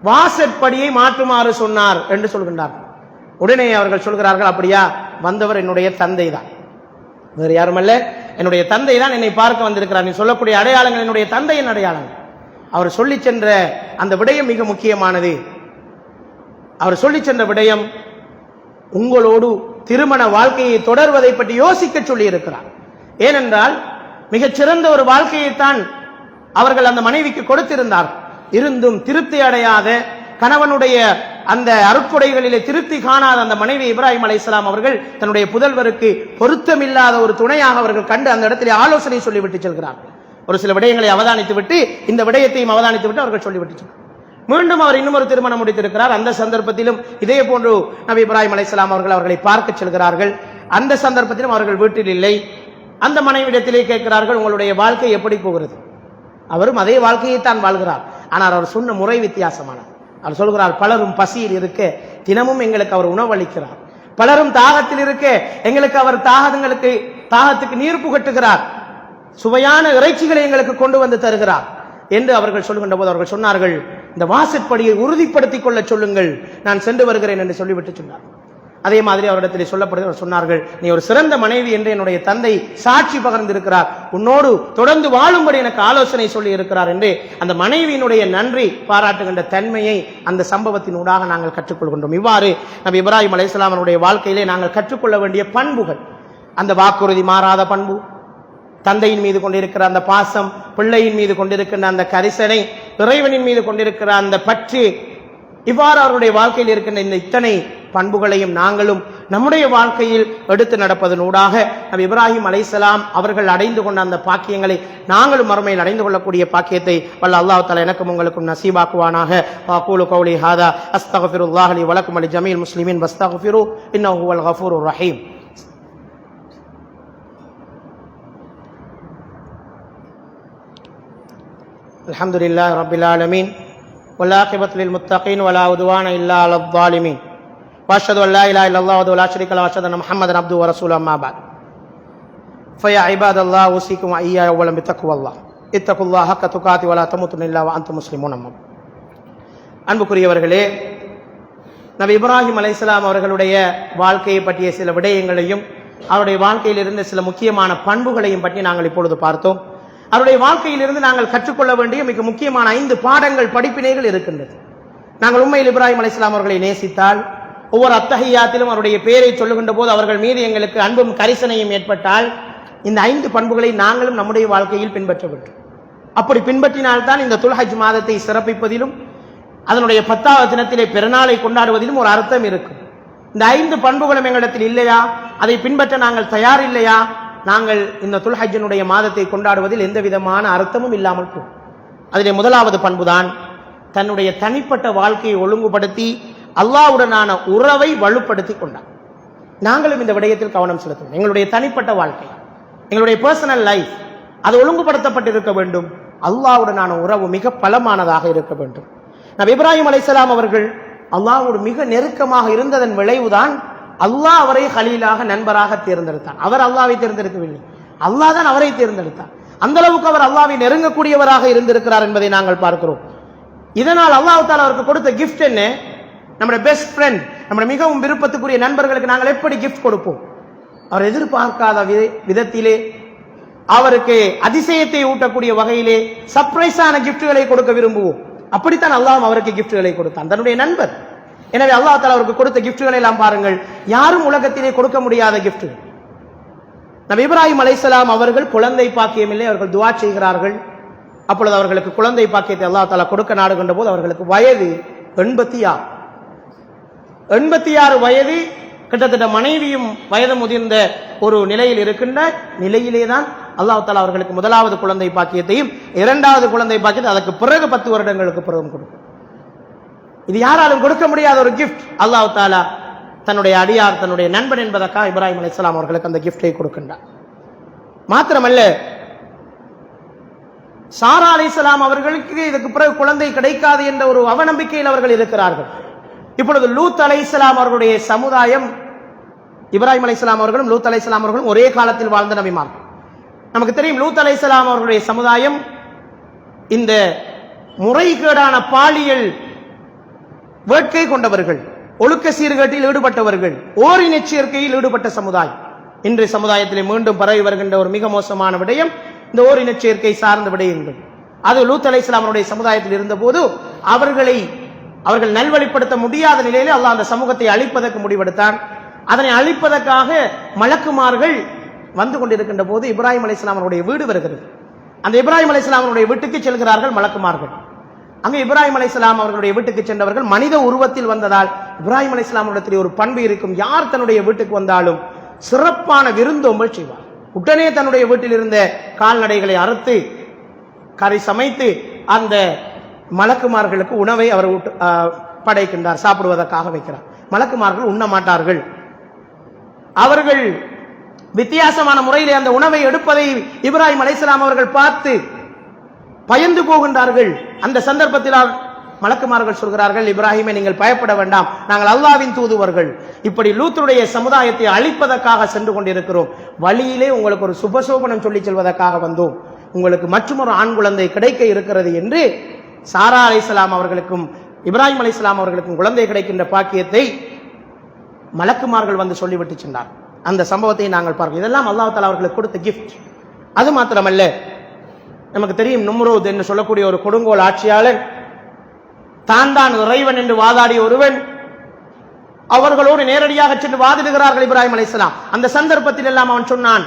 வாசற்படியை மாற்றுமாறு சொன்னார் என்று சொல்கின்றார். உடனே அவர்கள் சொல்கிறார்கள், அப்படியா, வந்தவர் என்னுடைய தந்தை தான், வேறு யாருமல்ல, என்னுடைய தந்தை தான் என்னை பார்க்க வந்திருக்கிறார், நீ சொல்லக்கூடிய அடையாளங்கள் என்னுடைய தந்தையின் அடையாளங்கள். அவர் சொல்லி சென்ற அந்த விடயம் மிக முக்கியமானது. அவர் சொல்லி சென்ற விடயம், உங்களோடு திருமண வாழ்க்கையை தொடர்வதை பற்றி யோசிக்க சொல்லி இருக்கிறார். ஏனென்றால் மிகச்சிறந்த ஒரு வாழ்க்கையைத்தான் அவர்கள் அந்த மனைவிக்கு கொடுத்திருந்தார். இருந்தும் திருப்தி அடையாத, கணவனுடைய அந்த அருட்கொடைகளிலே திருப்தி காணாத அந்த மனைவி இப்ராஹிம் அலைஹிஸ்ஸலாம் அவர்கள் தன்னுடைய புதல்வருக்கு பொருத்தமில்லாத ஒரு துணையாக அவர்கள் கண்டு அந்த இடத்திலே ஆலோசனை சொல்லிவிட்டு செல்கிறார்கள். ஒரு சில விடயங்களை அவதானித்து விட்டு இந்த விடயத்தையும் அவதானித்து விட்டு அவர்கள் சொல்லிவிட்டு செல்கிறார். மீண்டும் அவர் இன்னும் ஒரு திருமணம் முடித்திருக்கிறார். அந்த சந்தர்ப்பத்திலும் இதே போன்று நபி இப்ராஹிம் அலைஹிஸ்ஸலாம் அவர்களை பார்க்க செல்கிறார்கள். அந்த சந்தர்ப்பத்திலும் அவர்கள் வீட்டில் இல்லை. அந்த மனைவிடத்திலே கேட்கிறார்கள், உங்களுடைய வாழ்க்கை எப்படி போகிறது? அவரும் அதே வாழ்க்கையை தான் வாழ்கிறார். ஆனால் அவர் சொன்ன முறை வித்தியாசமானது. அவர் சொல்கிறார், பலரும் பசியில் இருக்க தினமும் எங்களுக்கு அவர் உணவளிக்கிறார், பலரும் தாகத்தில் இருக்க எங்களுக்கு அவர் தாகத்துக்கு நீர் புகட்டுகிறார், சுவையான இறைச்சிகளை எங்களுக்கு கொண்டு வந்து தருகிறார், என்று அவர்கள் சொல்கின்ற போது அவர்கள் சொன்னார்கள், இந்த வாசற்படியை உறுதிப்படுத்திக் கொள்ள சொல்லுங்கள், நான் சென்று வருகிறேன் என்று சொல்லிவிட்டு சொன்னார். அதே மாதிரி அவரிடத்தில் சொல்லப்படுகிறது, சொன்னார்கள், நீ ஒரு சிறந்த மனைவி என்று என்னுடைய தந்தை சாட்சி பகர்ந்திருக்கிறார், உன்னோடு தொடர்ந்து வாழும்படி எனக்கு ஆலோசனை சொல்லி இருக்கிறார் என்று அந்த மனைவியினுடைய நன்றி பாராட்டுகின்ற தன்மையை அந்த சம்பவத்தினூடாக நாங்கள் கற்றுக்கொள்கின்றோம். இவ்வாறு நபி இப்ராஹிம் அலைஹிஸ்ஸலாம் அவருடைய வாழ்க்கையிலே நாங்கள் கற்றுக்கொள்ள வேண்டிய பண்புகள், அந்த வாக்குறுதி மாறாத பண்பு, தந்தையின் மீது கொண்டிருக்கிற அந்த பாசம், பிள்ளையின் மீது கொண்டிருக்கிற அந்த கரிசனை, இறைவனின் மீது கொண்டிருக்கிற அந்த பற்று, இவ்வாறு அவருடைய வாழ்க்கையில் இருக்கின்ற இந்த இத்தனை பண்புகளையும் நாங்களும் நம்முடைய வாழ்க்கையில் எடுத்து நடப்பதனூடாக நபி இப்ராஹிம் அலைஹிஸ்ஸலாம் அவர்கள் அடைந்து கொண்ட அந்த பாக்கியங்களை நாங்களும் மறுமையில் அடைந்து கொள்ளக்கூடிய பாக்கியத்தை வல்ல அல்லாஹ் தஆலா எனக்கும் உங்களுக்கும் நசீபாக்குவானாக. வஅகூலு கௌலி ஹாதா அஸ்தக்ஃபிருல்லாஹ் லி வலக்கும் வலி ஜமீல் முஸ்லிமீன் வஸ்தக்ஃபிரு இன்னஹு ஹுவல் கஃபூருர் ரஹீம். அல்ஹம்துலில்லாஹி ரப்பில் ஆலமீன் வல்-ஆகிபத்து லில்-முத்தகீன் வலா உத்வான இல்லா அலல்-ஸாலிமீன் வஅஷ்ஹது அன் லா இலாஹா இல்லல்லாஹ் வஹ்தஹு லா ஷரீக லஹு வஅஷ்ஹது அன்ன முஹம்மதன் அப்துஹு வ ரசூலுஹு அம்மா பஅத். ஃபயா இபாதல்லாஹ் உஸீக்கும் வ இய்யா அவ்வலம் பித்தக்வல்லாஹ் இத்தகுல்லாஹ ஹக்க துகாத்தி வலா தமூத்துன்ன இல்லா வ அன்தும் முஸ்லிமூன். அன்புக்குரியவர்களே, நபி இப்ராஹிம் அலைஹிஸ்ஸலாம் அவர்களுடைய வாழ்க்கையை பற்றிய சில விடயங்களையும் அவருடைய வாழ்க்கையில் இருந்த சில முக்கியமான பண்புகளையும் பற்றி நாங்கள் இப்பொழுது பார்த்தோம். அவருடைய வாழ்க்கையிலிருந்து நாங்கள் கற்றுக்கொள்ள வேண்டிய மிக முக்கியமான 5 பாடங்கள், படிப்பினைகள் இருக்கின்றது. நாங்கள் உண்மையில் இப்ராஹிம் அலைஹிஸ்ஸலாம் அவர்களை நேசித்தால், ஒவ்வொரு அத்தஹியாத்திலும் அவருடைய பெயரை சொல்லுகின்ற போது அவர்கள் மீது எங்களுக்கு அன்பும் கரிசனையும் ஏற்பட்டால், இந்த 5 பண்புகளை நாங்களும் நம்முடைய வாழ்க்கையில் பின்பற்ற வேண்டும். அப்படி பின்பற்றினால்தான் இந்த துல்ஹஜ் மாதத்தை சிறப்பிப்பதிலும் அதனுடைய 10வது தினத்திலே பெருநாளை கொண்டாடுவதிலும் ஒரு அர்த்தம் இருக்கும். இந்த 5 பண்புகளும் எங்களிடத்தில் இல்லையா, அதை பின்பற்ற நாங்கள் தயார் இல்லையா, நாங்கள் இந்த துல்ஹஜ்ஜினுடைய மாதத்தை கொண்டாடுவதில் எந்த விதமான அர்த்தமும் இல்லாமல் போகும். அதிலே முதலாவது பண்புதான் தன்னுடைய தனிப்பட்ட வாழ்க்கையை ஒழுங்குபடுத்தி அல்லாஹ்வுடனான உறவை வலுப்படுத்தி கொண்டார். நாங்களும் இந்த விடயத்தில் கவனம் செலுத்தணும். எங்களுடைய தனிப்பட்ட வாழ்க்கை, எங்களுடைய பர்சனல் லைஃப், அது ஒழுங்குபடுத்தப்பட்டிருக்க வேண்டும். அல்லாஹ்வுடனான உறவு மிக பலமானதாக இருக்க வேண்டும். நபி இப்ராஹிம் அலைஹிஸ்ஸலாம் அவர்கள் அல்லாஹ்வோடு மிக நெருக்கமாக இருந்ததன் விளைவுதான் அல்லாஹ் அவரை கலீலாக, நண்பராக தேர்ந்தெடுத்தான். அவர் அல்லாஹ்வை தேர்ந்தெடுக்கவில்லை, அல்லாஹ் தான் அவரை தேர்ந்தெடுத்தார். அந்த அளவுக்கு அவர் அல்லாஹ்வை நெருங்கக்கூடியவராக இருந்திருக்கிறார் என்பதை நாங்கள் பார்க்கிறோம். இதனால் அல்லாஹ் தஆலா அவருக்கு கொடுத்த கிஃப்ட் என்ன? நம்முடைய பெஸ்ட் ஃப்ரெண்ட், நம்முடைய மிகவும் விருப்பத்துக்குரிய நண்பர்களுக்கு நாங்கள் எப்படி கிஃப்ட் கொடுப்போம்? அவர் எதிர்பார்க்காத விதத்திலே, அவருக்கு அதிசயத்தை ஊட்டக்கூடிய வகையிலே சர்ப்ரைஸான கிஃப்ட்களை கொடுக்க விரும்புவோம். அப்படித்தான் அல்லாஹ் அவருக்கு கிஃப்ட்களை கொடுத்தான், தன்னுடைய நண்பர். எனவே அல்லாஹ் தஆலா அவருக்கு கொடுத்த கிஃப்ட்களை எல்லாம் பாருங்கள், யாரும் உலகத்திலே கொடுக்க முடியாத கிஃப்ட். நபி இப்ராஹிம் அலைஹிஸ்ஸலாம் அவர்கள் குழந்தை பாக்கியம் இல்லை, அவர்கள் துஆ செய்கிறார்கள். அப்பொழுது அவர்களுக்கு குழந்தை பாக்கியத்தை அல்லாஹ் தஆலா கொடுக்க நாடுகின்ற போது அவர்களுக்கு வயது 86 வயது, கிட்டத்தட்ட மனைவியும் வயது முதிர்ந்த ஒரு நிலையில் இருக்கின்ற நிலையிலே தான் அல்லாஹ் தஆலா அவர்களுக்கு முதலாவது குழந்தை பாக்கியத்தையும் 2வது குழந்தை பாக்கியத்தை அதற்கு பிறகு 10 வருடங்களுக்கு பிறகு கொடுக்கும். இது யாராலும் கொடுக்க முடியாத ஒரு கிஃப்ட். அல்லாஹ் தஆலா தன்னுடைய அடியார், தன்னுடைய நண்பன் என்பதற்காக இப்ராஹிம் அலைஹிஸ்ஸலாம் அவர்களுக்கு அந்த கிஃப்டை கொடுக்கின்றார். மாத்திரமல்ல, சாரா அலைஹிஸ்ஸலாம் அவர்களுக்கு இதுக்கு பிறகு குழந்தை கிடைக்காது என்ற ஒரு அவநம்பிக்கையில் அவர்கள் இருக்கிறார்கள். இப்பொழுது லூத் அலைஹிஸ்ஸலாம் அவர்களுடைய சமுதாயம், இப்ராஹிம் அலைஹிஸ்ஸலாம் அவர்களும் லூத் அலைஹிஸ்ஸலாம் அவர்களும் ஒரே காலத்தில் வாழ்ந்த நபிமார். நமக்கு தெரியும், லூத் அலைஹிஸ்ஸலாம் அவர்களுடைய சமுதாயம் இந்த முறைகேடான பாலியல் வேட்கை கொண்டவர்கள், ஒழுக்க சீர்கேட்டில் ஈடுபட்டவர்கள், ஓரினச் சேர்க்கையில் ஈடுபட்ட சமுதாயம். இன்றைய சமுதாயத்திலே மீண்டும் பரவி வருகின்ற ஒரு மிக மோசமான விடயம் இந்த ஓரினச் சேர்க்கை சார்ந்த விடயங்கள். அது லூத் அலைஹிஸ்ஸலாம் அவருடைய சமுதாயத்தில் இருந்த போது அவர்கள் நல்வழிப்படுத்த முடியாத நிலையிலே அல்லாஹ் அந்த சமூகத்தை அழிப்பதற்கு முடிவெடுத்தான். அதனை அழிப்பதற்காக மலக்குமார்கள் வந்து கொண்டிருக்கின்ற போது இப்ராஹிம் அலைஹிஸ்ஸலாம் அவருடைய வீடு வருகிறது. அந்த இப்ராஹிம் அலைஹிஸ்ஸலாம் அவருடைய வீட்டுக்கு செல்கிறார்கள் மலக்குமார்கள். அங்கே இப்ராஹிம் அலைஹிஸ்ஸலாம் அவர்களுடைய வீட்டுக்கு சென்றவர்கள் மனித உருவத்தில் வந்ததால் இப்ராஹிம் அலைஹிஸ்ஸலாம் இடத்தில் ஒரு பண்பு இருக்கும், யார் தன்னுடைய வீட்டுக்கு வந்தாலும் சிறப்பான விருந்தோம்பல் செய்வார். உடனே தன்னுடைய வீட்டில் இருந்த கால்நடைகளை அறுத்து கறி சமைத்து அந்த மலக்குமார்களுக்கு உணவை அவர் படைக்கின்றார், சாப்பிடுவதற்காக வைக்கிறார். மலக்குமார்கள் உண்ண மாட்டார்கள். அவர்கள் வித்தியாசமான முறையிலே அந்த உணவை எடுப்பதை இப்ராஹிம் அலைஹிஸ்ஸலாம் அவர்கள் பார்த்து பயந்து போகின்றார்கள். அந்த சந்தர்ப்பத்தில் மலக்குமார்கள் சொல்கிறார்கள், இப்ராஹிமை நீங்கள் பயப்பட வேண்டாம், நாங்கள் அல்லாஹ்வின் தூதுவர்கள், இப்படி லூத்துடைய சமுதாயத்தை அழிப்பதற்காக சென்று கொண்டிருக்கிறோம், வழியிலே உங்களுக்கு ஒரு சுபசோபனம் சொல்லி செல்வதற்காக வந்தோம், உங்களுக்கு மற்றொரு ஆண் குழந்தை கிடைக்க இருக்கிறது என்று சாரா அலைஹிஸ்ஸலாம் அவர்களுக்கும் இப்ராஹிம் அலைஹிஸ்ஸலாம் அவர்களுக்கும் குழந்தை கிடைக்கின்ற பாக்கியத்தை மலக்குமார்கள் வந்து சொல்லிவிட்டு சென்றார். அந்த சம்பவத்தை நாங்கள் பார்க்கிறோம். இதெல்லாம் அல்லாஹ் தஆலா அவர்களுக்கு கொடுத்த கிஃப்ட். அது மாத்திரமல்ல, நமக்கு தெரியும் நும்ரூத் என்று சொல்லக்கூடிய ஒரு கொடுங்கோல் ஆட்சியாளர், தான் இறைவன் என்று வாதாடிய ஒருவன், அவர்களோடு நேரடியாக சென்று வாதிடுகிறார்கள் இப்ராஹிம் அலைஹிஸ்ஸலாம். அந்த சந்தர்ப்பத்தில் எல்லாம் அவன் சொன்னான்,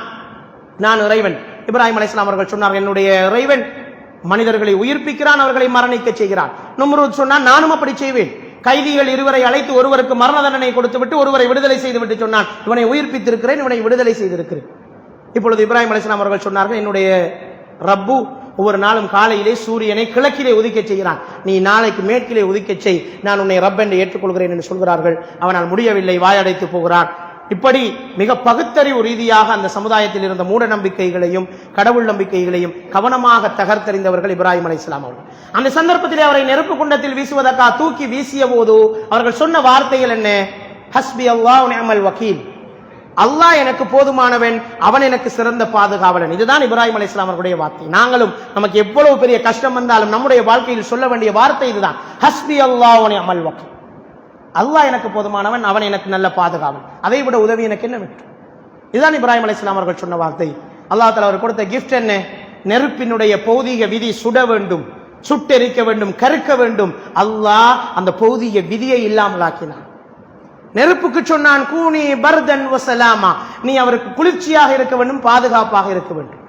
நான் இறைவன். இப்ராஹிம் அலைஹிஸ்ஸலாம் அவர்கள் சொன்னார்கள், என்னுடைய இறைவன் மனிதர்களை உயிர்ப்பிக்கிறான், அவர்களை மரணிக்க செய்கிறான். நும்ரூத் சொன்னான், நானும் அப்படி செய்வேன். கைதிகள் இருவரை அழைத்து ஒருவருக்கு மரண தண்டனை கொடுத்து விட்டு ஒருவரை விடுதலை செய்து விட்டு சொன்னான், இவனை உயிர்ப்பித்திருக்கிறேன், இவனை விடுதலை செய்திருக்கிறேன். இப்பொழுது இப்ராஹிம் அலைஹிஸ்ஸலாம் அவர்கள் சொன்னார்கள், என்னுடைய ரப்பு ஒவ்வொரு நாளும் காலையிலே சூரியனை கிழக்கிலே உதிக்க செய்கிறான், நீ நாளைக்கு மேற்கிலே உதிக்க செய், நான் உன்னை ரப் என்று ஏற்றுக்கொள்கிறேன் என்று சொல்கிறார்கள். அவனால் முடியவில்லை, வாயடைத்து போகிறான். இப்படி மிக பகுத்தறிவு ரீதியாக அந்த சமுதாயத்தில் இருந்த மூட நம்பிக்கைகளையும் கடவுள் நம்பிக்கைகளையும் கவனமாக தகர்த்தறிந்தவர்கள் இப்ராஹிம் அலைஹிஸ்ஸலாம் அவர்கள். அந்த சந்தர்ப்பத்திலே அவரை நெருப்பு குண்டத்தில் வீசுவதற்காக தூக்கி வீசிய போது அவர்கள் சொன்ன வார்த்தைகள் என்ன? ஹஸ்பி அல்லாஹ் வ நிஅமல் வக்கீல், அல்லாஹ் எனக்கு போதுமானவன், அவன் எனக்கு சிறந்த பாதுகாவலன். இதுதான் இப்ராஹிம் அலைஹிஸ்ஸலாம் அவர்களுடைய வார்த்தை. நாங்களும் நமக்கு எவ்வளவு பெரிய கஷ்டம் வந்தாலும் நம்முடைய வாழ்க்கையில் சொல்ல வேண்டிய வார்த்தை இதுதான், ஹஸ்பி அல்லாஹ் வ நிஅமல் வக்கீல். அல்லாஹ் எனக்கு போதுமானவன், அவன் எனக்கு நல்ல பாதுகாவன், அதை விட உதவி எனக்கு என்ன வேண்டும்? இதுதான் இப்ராஹிம் அலைஹிஸ்ஸலாம் அவர்கள் சொன்ன வார்த்தை. அல்லாஹ் தஆலா அவர் கொடுத்த கிஃப்ட் என்ன? நெருப்பினுடைய பௌதீக விதி சுட வேண்டும், சுட்டெரிக்க வேண்டும், கருக்க வேண்டும். அல்லாஹ் அந்த பௌதீக விதியை இல்லாமல் ஆக்கினான். நெருப்புக்கு சொன்னான், கூனி பர்தன் வசலாமா, நீ அவருக்கு குளிர்ச்சியாக இருக்க வேண்டும், பாதுகாப்பாக இருக்க வேண்டும்.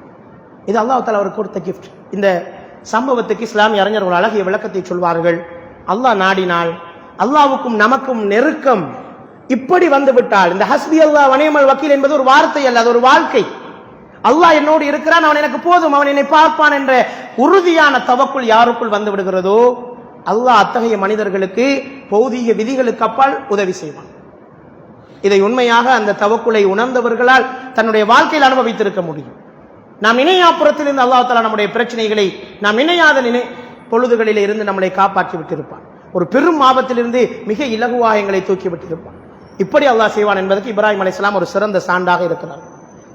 இது அல்லாஹ் தஆலா அவருக்கு கொடுத்த கிஃப்ட். இந்த சம்பவத்துக்கு இஸ்லாமிய அறிஞர்கள் அழகிய விளக்கத்தை சொல்வார்கள். அல்லாஹ் நாடினால் அல்லாஹ்வுக்கும் நமக்கும் நெருக்கம் இப்படி வந்து விட்டால், இந்த ஹஸ்பி அல்லாஹ் வ நிஅமல் வக்கீல் என்பது ஒரு வார்த்தை அல்ல, அது ஒரு வாழ்க்கை. அல்லாஹ் என்னோடு இருக்கிறான், அவன் எனக்கு போதும், அவன் என்னை பார்ப்பான் என்ற உறுதியான தவக்குள் யாருக்குள் வந்து விடுகிறதோ, அல்லாஹ் அத்தகைய மனிதர்களுக்கு பௌதீக விதிகளுக்கு அப்பால் உதவி செய்வான். இதை உண்மையாக அந்த தவக்குலை உணர்ந்தவர்களால் தன்னுடைய வாழ்க்கையில் அனுபவித்திருக்க முடியும். நாம் இணையாப்புறத்தில் இருந்து அல்லாஹ் தஆலா நம்முடைய பிரச்சனைகளை நாம் இணையாத பொழுதுகளில் இருந்து நம்மளை காப்பாற்றி விட்டிருப்பான். ஒரு பெரும் ஆபத்திலிருந்து மிக இலகுவாக எங்களை தூக்கி விட்டிருப்பான். இப்படி அல்லாஹ் செய்வான் என்பதற்கு இப்ராஹிம் அலைஹிஸ்ஸலாம் ஒரு சிறந்த சான்றாக இருக்கிறார்.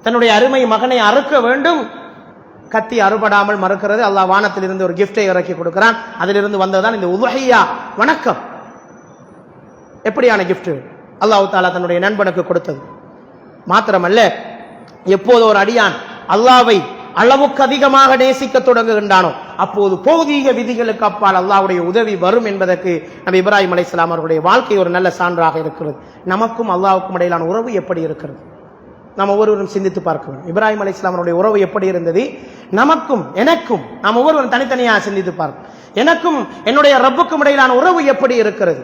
தன்னுடைய அருமை மகனை அறுக்க வேண்டும், கத்தி அறுபடாமல் மறுக்கிறது. அல்லாஹ் வானத்திலிருந்து ஒரு கிஃப்டை இறக்கி கொடுக்கிறான். அதிலிருந்து வந்ததுதான் இந்த உதுஹியா, வணக்கம். எப்படியான கிஃப்ட் அல்லாஹ் தஆலா தன்னுடைய நண்பனுக்கு கொடுத்தது. மாத்திரமல்ல, எப்போது ஒரு அடியான் அல்லாஹ்வை அளவுக்கு அதிகமாக நேசிக்க தொடங்குகின்றானோ அப்போது பௌதீக விதிகளுக்கு அப்பால் அல்லாஹ்வுடைய உதவி வரும் என்பதற்கு நபி இப்ராஹிம் அலைஹிஸ்ஸலாம் அவருடைய வாழ்க்கை ஒரு நல்ல சான்றாக இருக்கிறது. நமக்கும் அல்லாஹ்வுக்கும் இடையிலான உறவு எப்படி இருக்கிறது? நாம் ஒவ்வொருவரும் சிந்தித்து பார்க்க வேண்டும். இப்ராஹிம் அலைஹிஸ்ஸலாம் அவருடைய உறவு எப்படி இருந்தது? நமக்கும் எனக்கும் நாம் ஒவ்வொருவரும் தனித்தனியாக சிந்தித்து பார்ப்போம். எனக்கும் என்னுடைய ரப்புக்கும் இடையிலான உறவு எப்படி இருக்கிறது?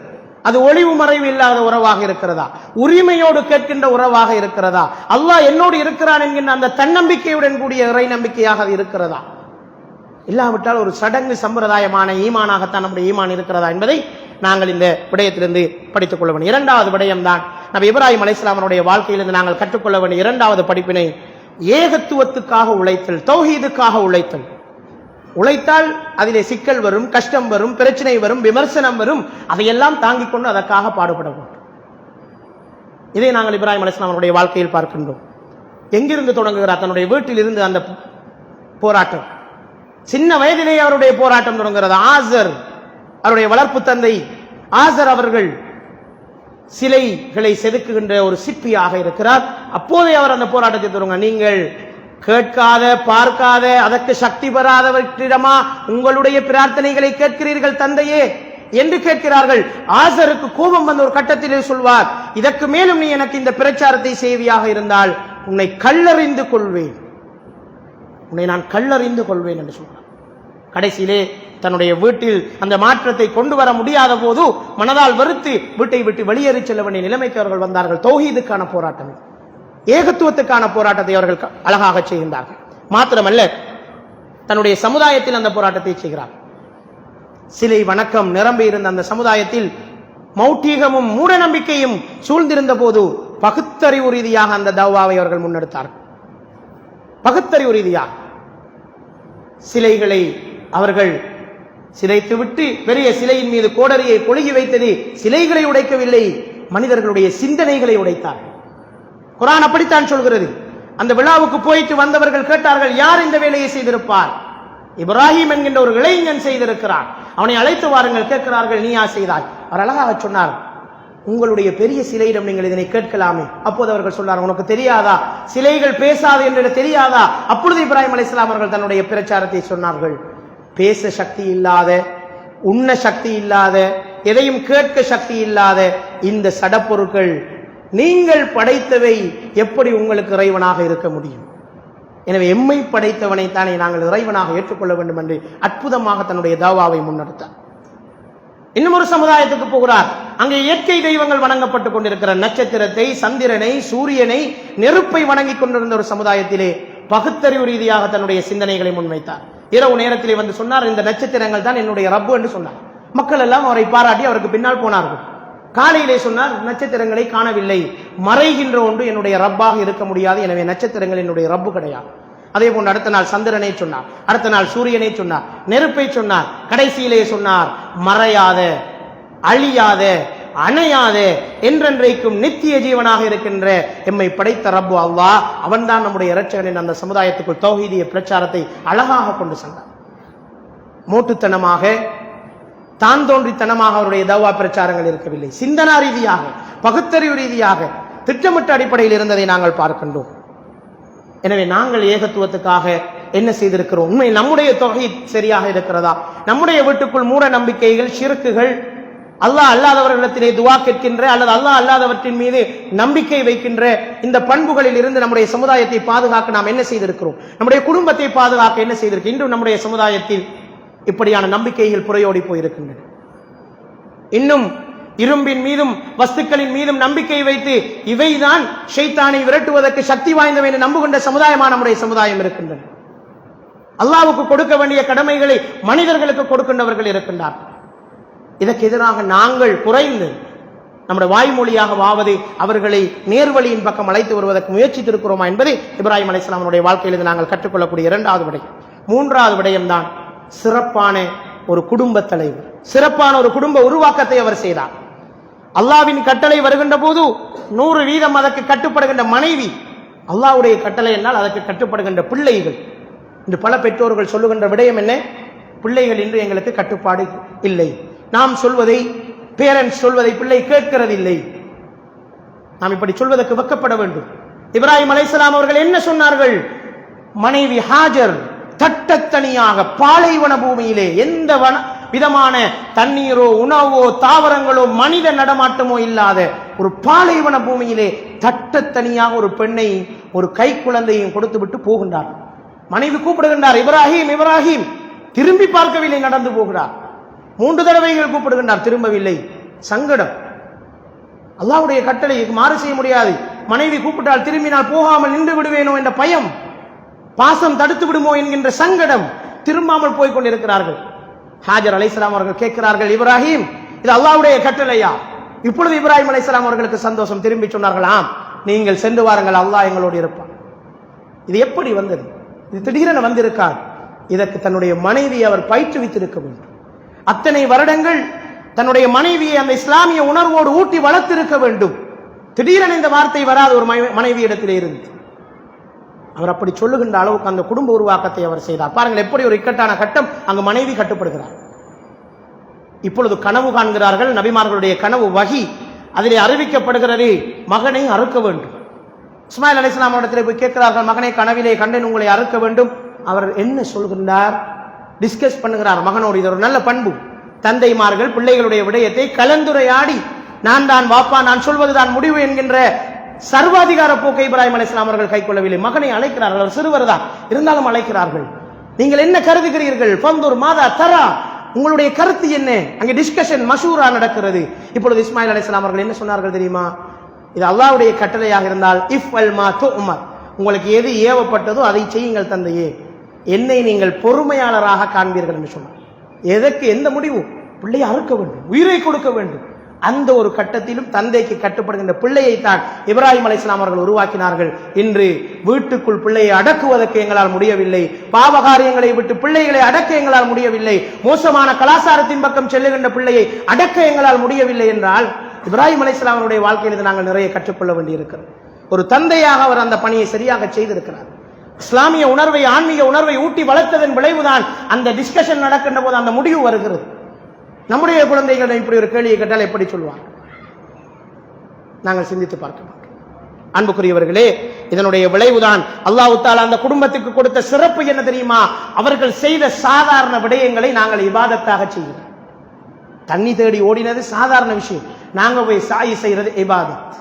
அது ஒளிவு மறைவு இல்லாத உறவாக இருக்கிறதா? உரிமையோடு கேட்கின்ற உறவாக இருக்கிறதா? அல்லாஹ் என்னோடு இருக்கிறான் என்கின்ற அந்த தன்னம்பிக்கையுடன் கூடிய இறை நம்பிக்கையாக இருக்கிறதா? இல்லாவிட்டால் ஒரு சடங்கு சம்பிரதாயமான ஈமானாகத்தான் நம்முடைய ஈமான் இருக்கிறதா என்பதை நாங்கள் இந்த விடயத்திலிருந்து படித்துக் கொள்ள வேண்டும். இரண்டாவது விடயம்தான் நபி இப்ராஹிம் அலைஹிஸ்ஸலாம் அவருடைய வாழ்க்கையிலிருந்து நாங்கள் கற்றுக்கொள்ள வேண்டிய இரண்டாவது படிப்பினை, ஏகத்துவத்துக்காக உழைத்தல், தௌஹீதுக்காக உழைத்தல். உழைத்தால் அதிலே சிக்கல் வரும், கஷ்டம் வரும், பிரச்சனை வரும், விமர்சனம் வரும், அதையெல்லாம் தாங்கிக் கொண்டு அதற்காக பாடுபட வேண்டும். இதை நாங்கள் இப்ராஹிம் அலைஹிஸ்ஸலாம் அவருடைய வாழ்க்கையில் பார்க்கின்றோம். எங்கிருந்து தொடங்குகிறார்? தன்னுடைய வீட்டில் இருந்து அந்த போராட்டம். சின்ன வயதிலேயே அவருடைய போராட்டம் தொடங்குகிறது. ஆசர் அவருடைய வளர்ப்பு தந்தை ஆசர் அவர்கள் சிலைகளை செதுக்குகின்ற ஒரு சிற்பியாக இருக்கிறார். அப்போதே அவர் அந்த போராட்டத்தை தொடங்க, நீங்கள் கேட்காத பார்க்காத அதற்கு சக்தி பெறாதவற்றிடமா உங்களுடைய பிரார்த்தனைகளை கேட்கிறீர்கள் தந்தையே என்று கேட்கிறார்கள். ஆசருக்கு கோபம் வந்த ஒரு கட்டத்திலே சொல்வார், இதற்கு மேலும் நீ எனக்கு இந்த பிரச்சாரத்தை செய்வியாக இருந்தால் உன்னை கல்லறிந்து கொள்வேன், உன்னை நான் கல்லறிந்து கொள்வேன் என்று சொல்வார். கடைசியிலே தன்னுடைய வீட்டில் அந்த மாற்றத்தை கொண்டு வர முடியாத போது மனதால் வெறுத்து வீட்டை விட்டு வெளியேறி செல்ல வேண்டிய நிலைமைக்கு அவர்கள் வந்தார்கள். தௌஹீதுக்கான போராட்டம், ஏகத்துவத்துக்கான போராட்டத்தை அவர்கள் அழகாக செய்கின்றார்கள். மாத்திரமல்ல, தன்னுடைய சமுதாயத்தில் அந்த போராட்டத்தை செய்கிறார். சிலை வணக்கம் நிரம்பி இருந்த அந்த சமுதாயத்தில் மௌட்டீகமும் மூட நம்பிக்கையும் சூழ்ந்திருந்த போது பகுத்தறிவு ரீதியாக அந்த தவ்வாவை அவர்கள் முன்னெடுத்தார்கள். பகுத்தறிவு ரீதியாக சிலைகளை அவர்கள் சிதைத்துவிட்டு பெரிய சிலையின் மீது கோடரியை கொழுகி வைத்தது சிலைகளை உடைக்கவில்லை, மனிதர்களுடைய சிந்தனைகளை உடைத்தார்கள். குர்ஆன் அப்படித்தான் சொல்கிறது. அந்த விழாவுக்கு போயிட்டு வந்தவர்கள் கேட்டார்கள், யார் இந்த வேலையை செய்திருப்பார்? இப்ராஹிம் என்கின்ற ஒரு இளைஞன் செய்திருக்கிறான், அவனை அழைத்து வாருங்கள். கேட்கிறார்கள், நீ யார் செய்தாய்? அவர் அழகாக சொன்னார், உங்களுடைய பெரிய சிலையிடம் நீங்கள் இதனை கேட்கலாமே. அப்போது அவர்கள் சொன்னார், உனக்கு தெரியாதா, சிலைகள் பேசாது என்று தெரியாதா? அப்பொழுது இப்ராஹிம் அலைஹிஸ்ஸலாம் அவர்கள் தன்னுடைய பிரச்சாரத்தை சொன்னார்கள். பேச சக்தி இல்லாத, உண்ண சக்தி இல்லாத, எதையும் கேட்க சக்தி இல்லாத இந்த சடப்பொருட்கள் நீங்கள் படைத்தவை எப்படி உங்களுக்கு இறைவனாக இருக்க முடியும்? எனவே எம்மை படைத்தவனைத்தானே நாங்கள் இறைவனாக ஏற்றுக்கொள்ள வேண்டும் என்று அற்புதமாக தன்னுடைய தாவாவை முன்னெடுத்தார். இன்னும் ஒரு சமுதாயத்துக்கு போகிறார். அங்கே இயற்கை தெய்வங்கள் வணங்கப்பட்டுக் கொண்டிருக்கிற நட்சத்திரத்தை, சந்திரனை, சூரியனை, நெருப்பை வணங்கிக் கொண்டிருந்த ஒரு சமுதாயத்திலே பகுத்தறிவு ரீதியாக தன்னுடைய சிந்தனைகளை முன்வைத்தார். இரவு நேரத்திலே வந்து சொன்னார், இந்த நட்சத்திரங்கள் தான் என்னுடைய ரப்பு என்று சொன்னார். மக்கள் எல்லாம் அவரை பாராட்டி அவருக்கு பின்னால் போனார்கள். காலையிலே சொன்னார், நட்சத்திரங்களை காணவில்லை, மறைகின்ற ஒன்று என்னுடைய ரப்பாக இருக்க முடியாது, எனவே நட்சத்திரங்கள் என்னுடைய ரப்பு கிடையாது. அதே போன்று அடுத்த நாள் சந்திரனை சொன்னார், அடுத்த நாள் சூரியனை சொன்னார், நெருப்பை சொன்னார், கடைசியிலே சொன்னார், மறையாத, அழியாத, அணையாத, என்றென்றைக்கும் நித்திய ஜீவனாக இருக்கின்ற எம்மை படைத்த ரப்பு அல்லாஹ், அவன்தான் நம்முடைய இரட்சகன். அந்த சமுதாயத்துக்குள் தௌஹீதிய பிரச்சாரத்தை அழகாக கொண்டு சென்றார். மோட்டுத்தனமாக, தான் தோன்றித்தனமாக அவருடைய தவா பிரச்சாரங்கள் இருக்கவில்லை. சிந்தனா ரீதியாக, பகுத்தறிவு ரீதியாக, திட்டமிட்ட அடிப்படையில் இருந்ததை நாங்கள் பார்க்கின்றோம். எனவே நாங்கள் ஏகத்துவத்துக்காக என்ன செய்திருக்கிறோம்? உண்மை நம்முடைய தொகை சரியாக இருக்கிறதா? நம்முடைய வீட்டுக்குள் மூட நம்பிக்கைகள், ஷிர்க்குகள், அல்லாஹ் அல்லாதவர்களிடத்திலே துவா கேட்கின்ற அல்லது அல்லாஹ் அல்லாதவற்றின் மீது நம்பிக்கை வைக்கின்ற இந்த பண்புகளில் இருந்து நம்முடைய சமுதாயத்தை பாதுகாக்க நாம் என்ன செய்திருக்கிறோம்? நம்முடைய குடும்பத்தை பாதுகாக்க என்ன செய்திருக்கிறோம்? இன்றும் நம்முடைய சமுதாயத்தில் இப்படியான நம்பிக்கைகள் புரையோடி போயிருக்கின்றன. இன்னும் இரும்பின் மீதும் வஸ்துக்களின் மீதும் நம்பிக்கை வைத்து இவைதான் ஷைத்தானை விரட்டுவதற்கு சக்தி வாய்ந்தவை என்று நம்புகின்ற சமுதாயமான நம்முடைய சமுதாயம் இருக்கின்றன. அல்லாஹ்வுக்கு கொடுக்க வேண்டிய கடமைகளை மனிதர்களுக்கு கொடுக்கின்றவர்கள் இருக்கின்றார்கள். இதற்கு எதிராக நாங்கள் குறைந்து நம்முடைய வாய்மொழியாக வாவது அவர்களை நேர்வழியின் பக்கம் அழைத்து வருவதற்கு முயற்சித்திருக்கிறோமா என்பதை இப்ராஹிம் அலைஹிஸ்ஸலாமுடைய வாழ்க்கையில் நாங்கள் கற்றுக்கொள்ளக்கூடிய இரண்டாவது விடயம். மூன்றாவது விடயம்தான் சிறப்பான ஒரு குடும்ப தலைவர், சிறப்பான ஒரு குடும்ப உருவாக்கத்தை அவர் செய்தார். அல்லாஹ்வின் கட்டளை வருகின்ற போது 100% அதற்கு கட்டுப்படுகின்ற மனைவி, அல்லாஹ்வுடைய கட்டளை என்றால் அதற்கு கட்டுப்படுகின்ற பிள்ளைகள். இன்று பல பெற்றோர்கள் சொல்லுகின்ற விடயம் என்ன? பிள்ளைகள் இன்று எங்களுக்கு கட்டுப்பாடு இல்லை, நாம் சொல்வதை, பேரண்ட்ஸ் சொல்வதை பிள்ளை கேட்கிறதில்லை. நாம் இப்படி சொல்வதற்கு வெட்கப்பட வேண்டும். இப்ராஹிம் அலைஹிஸ்ஸலாம் அவர்கள் என்ன சொன்னார்கள்? மனைவி ஹாஜர் தட்டத்தனியாக பாலைவன பூமியிலே எந்த விதமான தண்ணீரோ உணவோ தாவரங்களோ மனித நடமாட்டமோ இல்லாத ஒரு பாலைவன பூமியிலே தட்டத்தனியாக ஒரு பெண்ணை, ஒரு கை குழந்தையும் கொடுத்து விட்டு போகின்றார். மனைவி கூப்பிடுகின்றார், இப்ராஹிம் இப்ராஹிம், திரும்பி பார்க்கவில்லை, நடந்து போகிறார். 3 தடவைகள் கூப்பிடுகின்றார், திரும்பவில்லை. சங்கடம். அல்லாஹ்வுடைய கட்டளைக்கு மாறு செய்ய முடியாது. மனைவி கூப்பிட்டால் திரும்பினால் போகாமல் நின்று விடுவேனோ என்ற பயம், பாசம் தடுத்து விடுமோ என்கின்ற சங்கடம், திரும்பாமல் போய் கொண்டிருக்கிறார்கள். ஹாஜர் அலைஹிஸ்ஸலாம் அவர்கள் கேட்கிறார்கள், இப்ராஹிம் இது அல்லாஹ்வுடைய கட்டளையா? இப்பொழுது இப்ராஹிம் அலைஹிஸ்ஸலாம் அவர்களுக்கு சந்தோஷம். திரும்பி சொன்னார்கள், ஆம், நீங்கள் சென்று வாருங்கள், அல்லாஹ் எங்களோடு இருப்பார். இது எப்படி வந்தது? இது திடீரென வந்திருக்கார். இதற்கு தன்னுடைய மனைவியை அவர் பயிற்றுவித்திருக்க வேண்டும். அத்தனை வருடங்கள் தன்னுடைய மனைவியை அந்த இஸ்லாமிய உணர்வோடு ஊட்டி வளர்த்திருக்க வேண்டும். திடீரென இந்த வார்த்தை வராது ஒரு மனைவி இடத்திலே இருந்து. அவர் அப்படி சொல்லுகின்ற அளவுக்கு அந்த குடும்ப உருவாக்கத்தை அவர் செய்தார். பாருங்கள், எப்படி ஒரு இக்கட்டான கட்டம். அங்கு மனைவி கட்டுப்படுகிறார். இப்பொழுது கனவு காண்கிறார்கள். நபிமார்களுடைய கனவு வஹி, அதிலே அறிவிக்கப்படுகிறது, மகனை அறுக்க வேண்டும். இஸ்மாயில் அலைஹிஸ்ஸலாம் இடத்திலே போய் கேட்கிறார்கள், மகனை கனவிலே கண்டேன், உங்களை அறுக்க வேண்டும். அவர் என்ன சொல்கின்றார்? டிஸ்கஸ் பண்ணுகிறார் மகனோடு. இது ஒரு நல்ல பண்பு. தந்தைமார்கள் பிள்ளைகளுடைய விடயத்தை கலந்துரையாடி, நான் தான் வாப்பா, நான் சொல்வதுதான் முடிவு என்கின்ற சர்வாதிகார போக்கை இப்ராஹிம் அலைஹிஸ்ஸலாம் அவர்கள் கைக்கொள்ளவில்லை. மகனை அழைக்கிறார்கள். அவர் சிறுவர் தான், இருந்தாலும் அழைக்கிறார்கள். நீங்கள் என்ன கருதுகிறீர்கள்? ஃபந்தூர் மாதா தரா, உங்களுடைய கருத்து என்ன? அங்கே டிஸ்கஷன், மஷூரா நடக்கிறது. இப்பொழுது இஸ்மாயில் அலைஹிஸ்ஸலாம் அவர்கள் என்ன சொன்னார்கள் தெரியுமா? இது அல்லாஹ்வுடைய கட்டளையாக இருந்தால் இஃப் அல் மா துஅமர், உங்களுக்கு எது ஏவப்பட்டதோ அதை செய்யுங்கள் தந்தையே, என்னை நீங்கள் பொறுமையாளராக காண்பீர்கள் என்று சொன்னார். எதற்கு? எந்த முடிவு? பிள்ளையை அறுக்க வேண்டும், உயிரை கொடுக்க வேண்டும். அந்த ஒரு கட்டத்திலும் தந்தைக்கு கட்டுப்படுகின்ற பிள்ளையைத்தான் இப்ராஹிம் அலைஹிஸ்ஸலாம் அவர்கள் உருவாக்கினார்கள். இன்று வீட்டுக்குள் பிள்ளையை அடக்குவதற்கு எங்களால் முடியவில்லை, பாவகாரியங்களை விட்டு பிள்ளைகளை அடக்க எங்களால் முடியவில்லை, மோசமான கலாச்சாரத்தின் பக்கம் செல்லுகின்ற பிள்ளையை அடக்க எங்களால் முடியவில்லை என்றால் இப்ராஹிம் அலைஹிஸ்ஸலாம் அவருடைய வாழ்க்கையில் நாங்கள் நிறைய கற்றுக்கொள்ள வேண்டியிருக்கிறது. ஒரு தந்தையாக அவர் அந்த பணியை சரியாக செய்திருக்கிறார். இஸ்லாமிய உணர்வை, ஆன்மீக உணர்வை ஊட்டி வளர்த்ததன் விளைவுதான் அந்த டிஸ்கஷன் நடக்கின்ற போது அந்த முடிவு வருகிறது. நம்முடைய குழந்தைகள் இப்படி ஒரு கேள்வியை கேட்டால் எப்படி சொல்வார்? நாங்கள் சிந்தித்து பார்க்க மாட்டோம். அன்புக்குரியவர்களே, இதனுடைய விளைவுதான் அல்லாஹ் தஆலா அந்த குடும்பத்துக்கு கொடுத்த சிறப்பு என்ன தெரியுமா? அவர்கள் செய்த சாதாரண விடயங்களை நாங்கள் இபாதத்தாக செய்கிறோம். தண்ணி தேடி ஓடினது சாதாரண விஷயம், நாங்க போய் சாயி செய்யறது இபாதத்.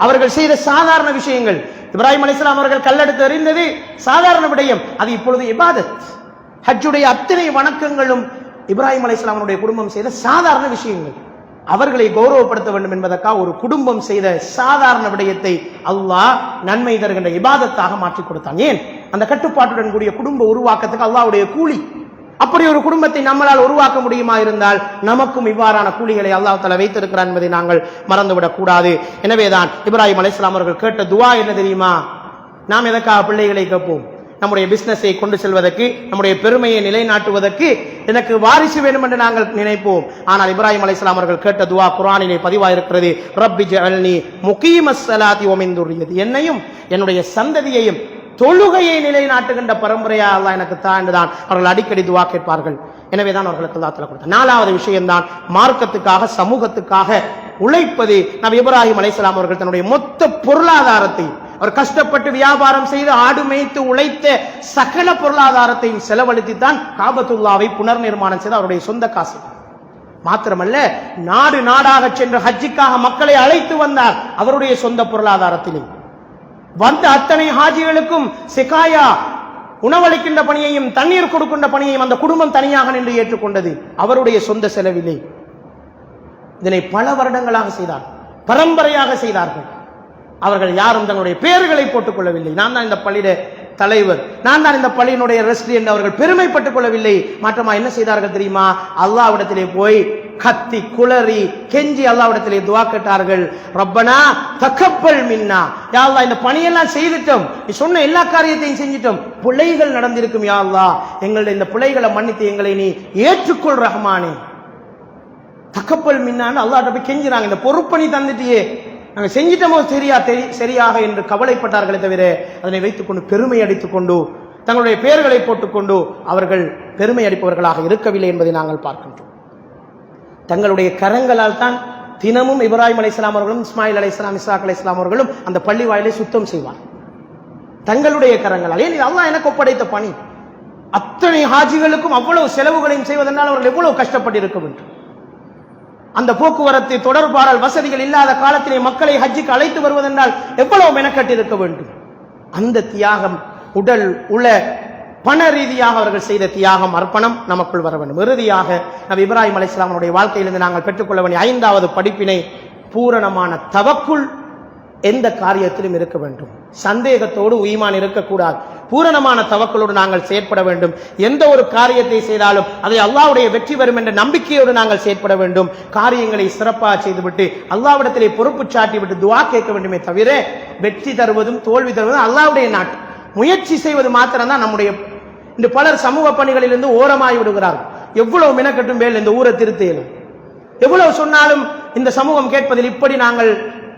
அவர்கள் செய்த சாதாரண விஷயங்கள், இப்ராஹிம் அலைஹிஸ்ஸலாம் அவர்கள் கல்லெடுத்து எறிந்தது சாதாரண விடயம், அது இப்பொழுது இபாதத். ஹஜ்ஜுடைய அத்தனை வணக்கங்களும் இப்ராஹிம் அலைஹிஸ்ஸலாமுடைய குடும்பம் செய்த சாதாரண விஷயங்கள். அவர்களை கௌரவப்படுத்த வேண்டும் என்பதற்காக ஒரு குடும்பம் செய்த சாதாரண விடயத்தை அல்லாஹ் நன்மை தருகின்ற இபாதத்தாக மாற்றிக் கொடுத்தான். ஏன்? அந்த கட்டுப்பாட்டுடன் கூடிய குடும்ப உருவாக்கத்துக்கு அல்லாஹ்வுடைய கூலி. அப்படி ஒரு குடும்பத்தை நம்மளால் உருவாக்க முடியுமா இருந்தால் நமக்கும் இவ்வாறான கூலிகளை அல்லாஹ் தஆலா வைத்திருக்கிறார் என்பதை நாங்கள் மறந்துவிடக் கூடாது. எனவேதான் இப்ராஹிம் அலைஹிஸ்ஸலாம் அவர்கள் கேட்ட துஆ என்ன தெரியுமா? நாம் எதற்காக பிள்ளைகளை கேட்போம்? நம்முடைய பிசினஸை கொண்டு செல்வதற்கு, நம்முடைய பெருமையை நிலைநாட்டுவதற்கு எனக்கு வாரிசு வேண்டும் என்று நாங்கள் நினைப்போம். ஆனால் இப்ராஹிம் அலைஹிஸ்ஸலாம் அவர்கள் கேட்ட துஆ குர்ஆனிலே பதிவாயிருக்கிறது. ரப்பி ஜஅல்னி முகீமஸ் ஸலாத்தி வ மின் துர்ரியதி, என்னையும் என்னுடைய சந்ததியையும் தொழுகையை நிலைநாட்டுகின்ற பரம்பரையா அல்லாஹ் எனக்கு தா என்றுதான் அவர்கள் அடிக்கடி துஆ கேட்பார்கள். எனவேதான் அவர்களுக்கு அல்லாஹ் தஆலா கொடுத்தார். நாலாவது விஷயம்தான் மார்க்கத்துக்காக, சமூகத்துக்காக உழைப்பது. நபி இப்ராஹிம் அலைஹிஸ்ஸலாம் அவர்கள் தன்னுடைய மொத்த பொருளாதாரத்தை, அவர் கஷ்டப்பட்டு வியாபாரம் செய்து ஆடு மேய்த்து உழைத்த சகல பொருளாதாரத்தையும் செலவழித்துத்தான் காபத்துல்லாவை புனர் நிர்மாணம் செய்து அவருடைய சொந்த காசு. மாத்திரமல்ல, நாடு நாடாக சென்று ஹஜ்ஜிக்காக மக்களை அழைத்து வந்தார் அவருடைய சொந்த பொருளாதாரத்திலே. வந்த அத்தனை ஹாஜிகளுக்கும் சிகாயா உணவளிக்கின்ற பணியையும் தண்ணீர் கொடுக்கின்ற பணியையும் அந்த குடும்பம் தனியாக நின்று ஏற்றுக்கொண்டது அவருடைய சொந்த செலவிலே. இதனை பல வருடங்களாக செய்தார், பரம்பரையாக செய்தார்கள். அவர்கள் யாரும் தங்களுடைய பெயர்களை போட்டுக் கொள்ளவில்லை. நான் தான் இந்த பள்ளியிட தலைவர், நான் தான் இந்த பள்ளியினுடைய ரெஸ்ட்ரி என்று அவர்கள் பெருமைப்பட்டுக் கொள்ளவில்லை. மாற்றமா என்ன செய்தார்கள் தெரியுமா? அல்லாஹ்விடத்திலே போய் கத்தி குளறி கெஞ்சி அல்லாஹ்விடத்திலே துஆ கேட்டார்கள். ரப்பனா தகப்பல் மின்னா, யா அல்லாஹ் இந்த பணியெல்லாம் செய்துட்டோம், நீ சொன்ன எல்லா காரியத்தையும் செஞ்சிட்டோம், பிழைகள் நடந்திருக்கும், யா அல்லாஹ் எங்களுடைய இந்த பிழைகளை மன்னித்து எங்களை நீ ஏற்றுக்கொள் ரஹ்மானே. தகப்பல் மின்னான்னு அல்லாஹ்ட்ட போய் கெஞ்சிறாங்க. இந்த பொறுப்பணி தந்துட்டியே, நாங்க செஞ்சிட்டோமோ சரியாக என்று கவலைப்பட்டார்களே தவிர அதனை வைத்துக் கொண்டு பெருமை அடித்துக் கொண்டு தங்களுடைய பெயர்களை போட்டுக்கொண்டு அவர்கள் பெருமை அடிப்பவர்களாக இருக்கவில்லை என்பதை நாங்கள் பார்க்கின்றோம். தங்களுடைய கரங்களால் தான் தினமும் இப்ராஹிம் அலைஹிஸ்ஸலாம் அவர்களும் இஸ்மாயில் அலைஹிஸ்ஸலாம், இஸ்ஹாக் அலைஹிஸ்ஸலாம் அவர்களும் அந்த பள்ளி வாயிலை சுத்தம் செய்வார் தங்களுடைய கரங்களால். ஏன்? இது அல்லாஹ் எனக்கு ஒப்படைத்த பணி. அத்தனை ஹாஜிகளுக்கும் அவ்வளவு செலவுகளையும் செய்வதனால் அவர்கள் எவ்வளவு கஷ்டப்பட்டிருக்க வேண்டும். அந்த போக்குவரத்து தொடர்பாடல் வசதிகள் இல்லாத காலத்திலே மக்களை ஹஜ்ஜுக்கு அழைத்து வருவதென்றால் எவ்வளவு மெனக்கட்டு இருக்க வேண்டும். அந்த தியாகம், உடல் உள பண ரீதியாக அவர்கள் செய்த தியாகம், அர்ப்பணம் நமக்குள் வர வேண்டும். இறுதியாக நபி இப்ராஹிம் அலைஹிஸ்ஸலாமுடைய வாழ்க்கையிலிருந்து நாங்கள் பெற்றுக்கொள்ள வேண்டிய ஐந்தாவது படிப்பினை, பூரணமான தவக்குல் எந்த காரியத்திலும் இருக்க வேண்டும். சந்தேகத்தோடு ஈமான் இருக்கக்கூடாது. பூரணமான தவக்குலோடு நாங்கள் செயற்பட வேண்டும். எந்த ஒரு காரியத்தை செய்தாலும் அதை அல்லாஹ்வுடைய வெற்றி வரும் என்ற நம்பிக்கையோடு நாங்கள் செயற்பட வேண்டும். காரியங்களை சிறப்பாக செய்துவிட்டு அல்லாஹ்விடத்திலே பொறுப்பு சாட்டி விட்டு துஆ கேட்க வேண்டுமே தவிர வெற்றி தருவதும் தோல்வி தருவதும் அல்லாஹ்வுடைய நாட்டு. முயற்சி செய்வது மாத்திரம்தான் நம்முடைய. இந்த பலர் சமூக பணிகளிலிருந்து ஓரமாகி விடுகிறார்கள். எவ்வளவு மெனக்கட்டும் வேல் இந்த ஊரை திருத்தையிலும், எவ்வளவு சொன்னாலும் இந்த சமூகம் கேட்பதில் இப்படி நாங்கள்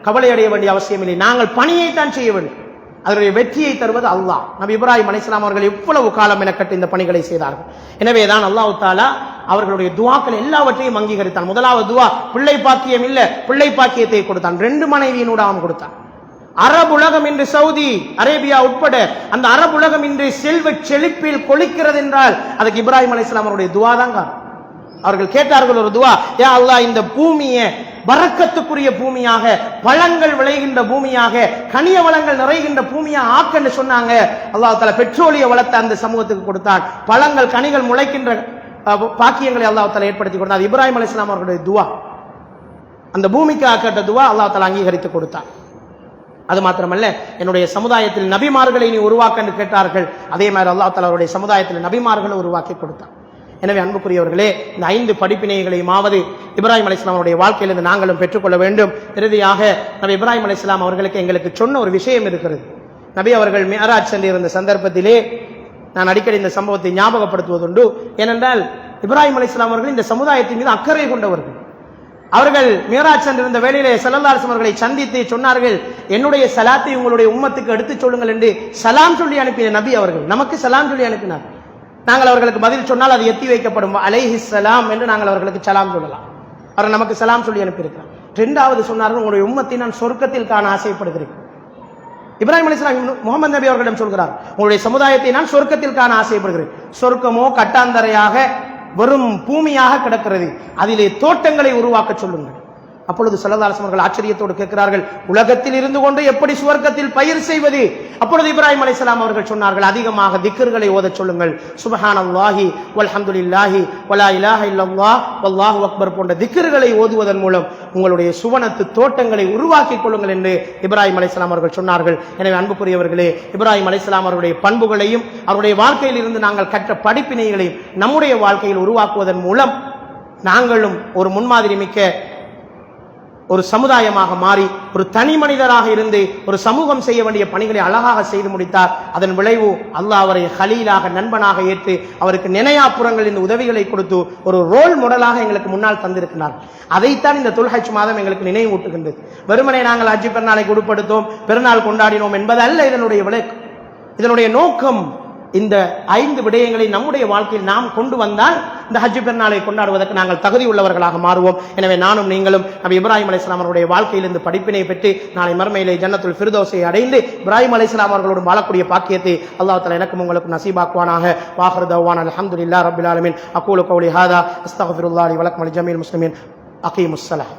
கவலை அடைய வேண்டிய அவசியம் இல்லை. நாங்கள் பணியை தான் செய்ய வேண்டும். அதனுடைய வெற்றியை தருவது அல்லாஹ். நபி இப்ராஹிம் அலைஹிஸ்ஸலாம் அவர்கள் எவ்வளவு காலம் எனக்கட்டு இந்த பணிகளை செய்தார்கள். எனவேதான் அல்லாஹ் தஆலா அவர்களுடைய துஆக்கள் எல்லாவற்றையும் அங்கீகரித்தான். முதலாவது துஆ பிள்ளை பாக்கியம் இல்ல, பிள்ளை பாக்கியத்தை கொடுத்தான். 2 மனைவியினோட அவன் கொடுத்தான். அரபு உலகம் இன்று சவுதி அரேபியா உட்பட அந்த அரபு உலகம் இன்று செல்வ செழிப்பில் கொளிக்கிறது என்றால் அதுக்கு இப்ராஹிம் அலைஹிஸ்ஸலாம் அவருடைய துஆ தாங்க. அவர்கள் கேட்டார்கள் ஒரு துஆ, யா அல்லாஹ் இந்த பூமியை பரக்கத்துக்குரிய பூமியாக, பழங்கள் விளைகின்ற பூமியாக, கனிய வளங்கள் நிறைகின்ற பூமியாக ஆக்கன்னு சொன்னாங்க. அல்லாஹ் தஆலா பெட்ரோலிய வளத்தை அந்த சமூகத்துக்கு கொடுத்தான். பழங்கள் கனிகள் முளைக்கின்ற பாக்கியங்களை அல்லாஹ் தஆலா ஏற்படுத்தி கொடுத்தான். அது இப்ராஹிம் அலைஹிஸ்ஸலாம் அவர்களுடைய துஆ. அந்த பூமிக்கு ஆக்கட்ட துஆ அல்லாஹ் தஆலா அங்கீகரித்து கொடுத்தான். அது மாத்திரமல்ல, என்னுடைய சமுதாயத்தில் நபிமார்களை நீ உருவாக்க என்று கேட்டார்கள். அதே மாதிரி அல்லாஹ் தஆலா அவருடைய சமுதாயத்தில் நபிமார்களை உருவாக்கி கொடுத்தான். எனவே அன்புக்குரியவர்களே, இந்த 5 படிப்பினைகளையுமாவது இப்ராஹிம் அலைஹிஸ்ஸலாம் அவருடைய வாழ்க்கையிலிருந்து நாங்களும் பெற்றுக்கொள்ள வேண்டும். இறுதியாக நபி இப்ராஹிம் அலைஹிஸ்ஸலாம் அவர்களுக்கு எங்களுக்கு சொன்ன ஒரு விஷயம் இருக்கிறது. நபி அவர்கள் மிஅராஜ் சென்றிருந்த சந்தர்ப்பத்திலே நான் அடிக்கடி இந்த சம்பவத்தை ஞாபகப்படுத்துவதுண்டு. ஏனென்றால் இப்ராஹிம் அலைஹிஸ்ஸலாம் அவர்கள் இந்த சமுதாயத்தின் மீது அக்கறை கொண்டவர்கள். அவர்கள் மியராஜ் சென்றிருந்த வேளையிலே ஸல்லல்லாஹு அலைஹி வஸல்லம் அவர்களை சந்தித்து சொன்னார்கள், என்னுடைய சலாத்தை உங்களுடைய உம்மத்துக்கு எடுத்துச் சொல்லுங்கள் என்று சலாம் சொல்லி அனுப்பிய நபி அவர்கள். நமக்கு சலாம் சொல்லி அனுப்பினார். நாங்கள் அவர்களுக்கு பதில் சொன்னால் அது எத்தி வைக்கப்படும். அலைஹிஸ் சலாம் என்று நாங்கள் அவர்களுக்கு சலாம் சொல்லலாம். அவர் நமக்கு சலாம் சொல்லி அனுப்பியிருக்கிறார். இரண்டாவது சொன்னார்கள், உங்களுடைய உம்மத்தை நான் சொர்க்கத்தில் காண ஆசைப்படுகிறேன். இப்ராஹிம் அலைஹிஸ்ஸலாம் முகமது நபி அவர்களிடம் சொல்கிறார், உங்களுடைய சமுதாயத்தை நான் சொர்க்கத்தில் காண ஆசைப்படுகிறேன். சொர்க்கமோ கட்டாந்தரையாக வெறும் பூமியாக கிடக்கிறது, அதிலே தோட்டங்களை உருவாக்க சொல்லுங்கள். அப்பொழுது ஸல்லல்லாஹு அலைஹி வஸல்லம் ஆச்சரியத்தோடு கேட்கிறார்கள், உலகத்தில் இருந்து கொண்டு எப்படி சுவர்க்கத்தில் பயிர் செய்வது? அப்பொழுது இப்ராஹிம் அலைஹிஸ்ஸலாம் அவர்கள் சொன்னார்கள், அதிகமாக திக்ர்களை ஓதச் சொல்லுங்கள். சுப்ஹானல்லாஹி வல்ஹம்துலில்லாஹி வலா இலாஹ இல்லல்லாஹ் வல்லாஹு அக்பர் போன்ற திக்ர்களை ஓதுவதன் மூலம் உங்களுடைய சுவனத்து தோட்டங்களை உருவாக்கிக் கொள்ளுங்கள் என்று இப்ராஹிம் அலைஹிஸ்ஸலாம் அவர்கள் சொன்னார்கள். எனவே அன்புக்குரியவர்களே, இப்ராஹிம் அலைஹிஸ்ஸலாம் அவருடைய பண்புகளையும் அவருடைய வாழ்க்கையில் இருந்து நாங்கள் கற்ற படிப்பினைகளையும் நம்முடைய வாழ்க்கையில் உருவாக்குவதன் மூலம் நாங்களும் ஒரு முன்மாதிரி மிக்க ஒரு சமுதாயமாக மாறி ஒரு தனி மனிதராக இருந்து ஒரு சமூகம் செய்ய வேண்டிய பணிகளை அழகாக செய்து முடித்தார். அதன் விளைவு அல்லாஹ் அவரை ஹலீலாக நண்பனாக ஏற்று அவருக்கு நினையாப்புறங்கள் இந்த உதவிகளை கொடுத்து ஒரு ரோல் மாடலாக எங்களுக்கு முன்னால் தந்திருக்கிறார். அதைத்தான் இந்த துல்ஹஜ் மாதம் எங்களுக்கு நினைவூட்டுகின்றது. வெறுமனே நாங்கள் ஹஜ் பெருநாளை கொடுப்படுத்தோம், பெருநாள் கொண்டாடினோம் என்பது அல்ல இதனுடைய விளக்கு. இதனுடைய நோக்கம் இந்த 5 விடயங்களை நம்முடைய வாழ்க்கையில் நாம் கொண்டு வந்தால் இந்த ஹஜ் பெருநாளை கொண்டாடுவதற்கு நாங்கள் தகுதி உள்ளவர்களாக மாறுவோம். எனவே நானும் நீங்களும் நபி இப்ராஹிம் அலைஹிஸ்ஸலாம் அவருடைய வாழ்க்கையிலிருந்து படிப்பினை பெற்று நாளை மறுமையிலே ஜன்னத்துல் ஃபிர்தௌஸை அடைந்து இப்ராஹிம் அலைஹிஸ்ஸலாம் அவர்களோடு வாழக்கூடிய பாக்கியத்தை அல்லாஹ் தஆலா எனக்கும் உங்களுக்கு நசீபாக்குவானாக. வாஹிரு தஅவானா அல்ஹம்துலில்லாஹி ரப்பில் ஆலமீன். அகூலு கௌலி ஹாதா அஸ்தக்ஃபிருல்லாஹி வ லக்கும் வ லிஜமீஇல் முஸ்லிமீன். அகீமுஸ் ஸலாத்.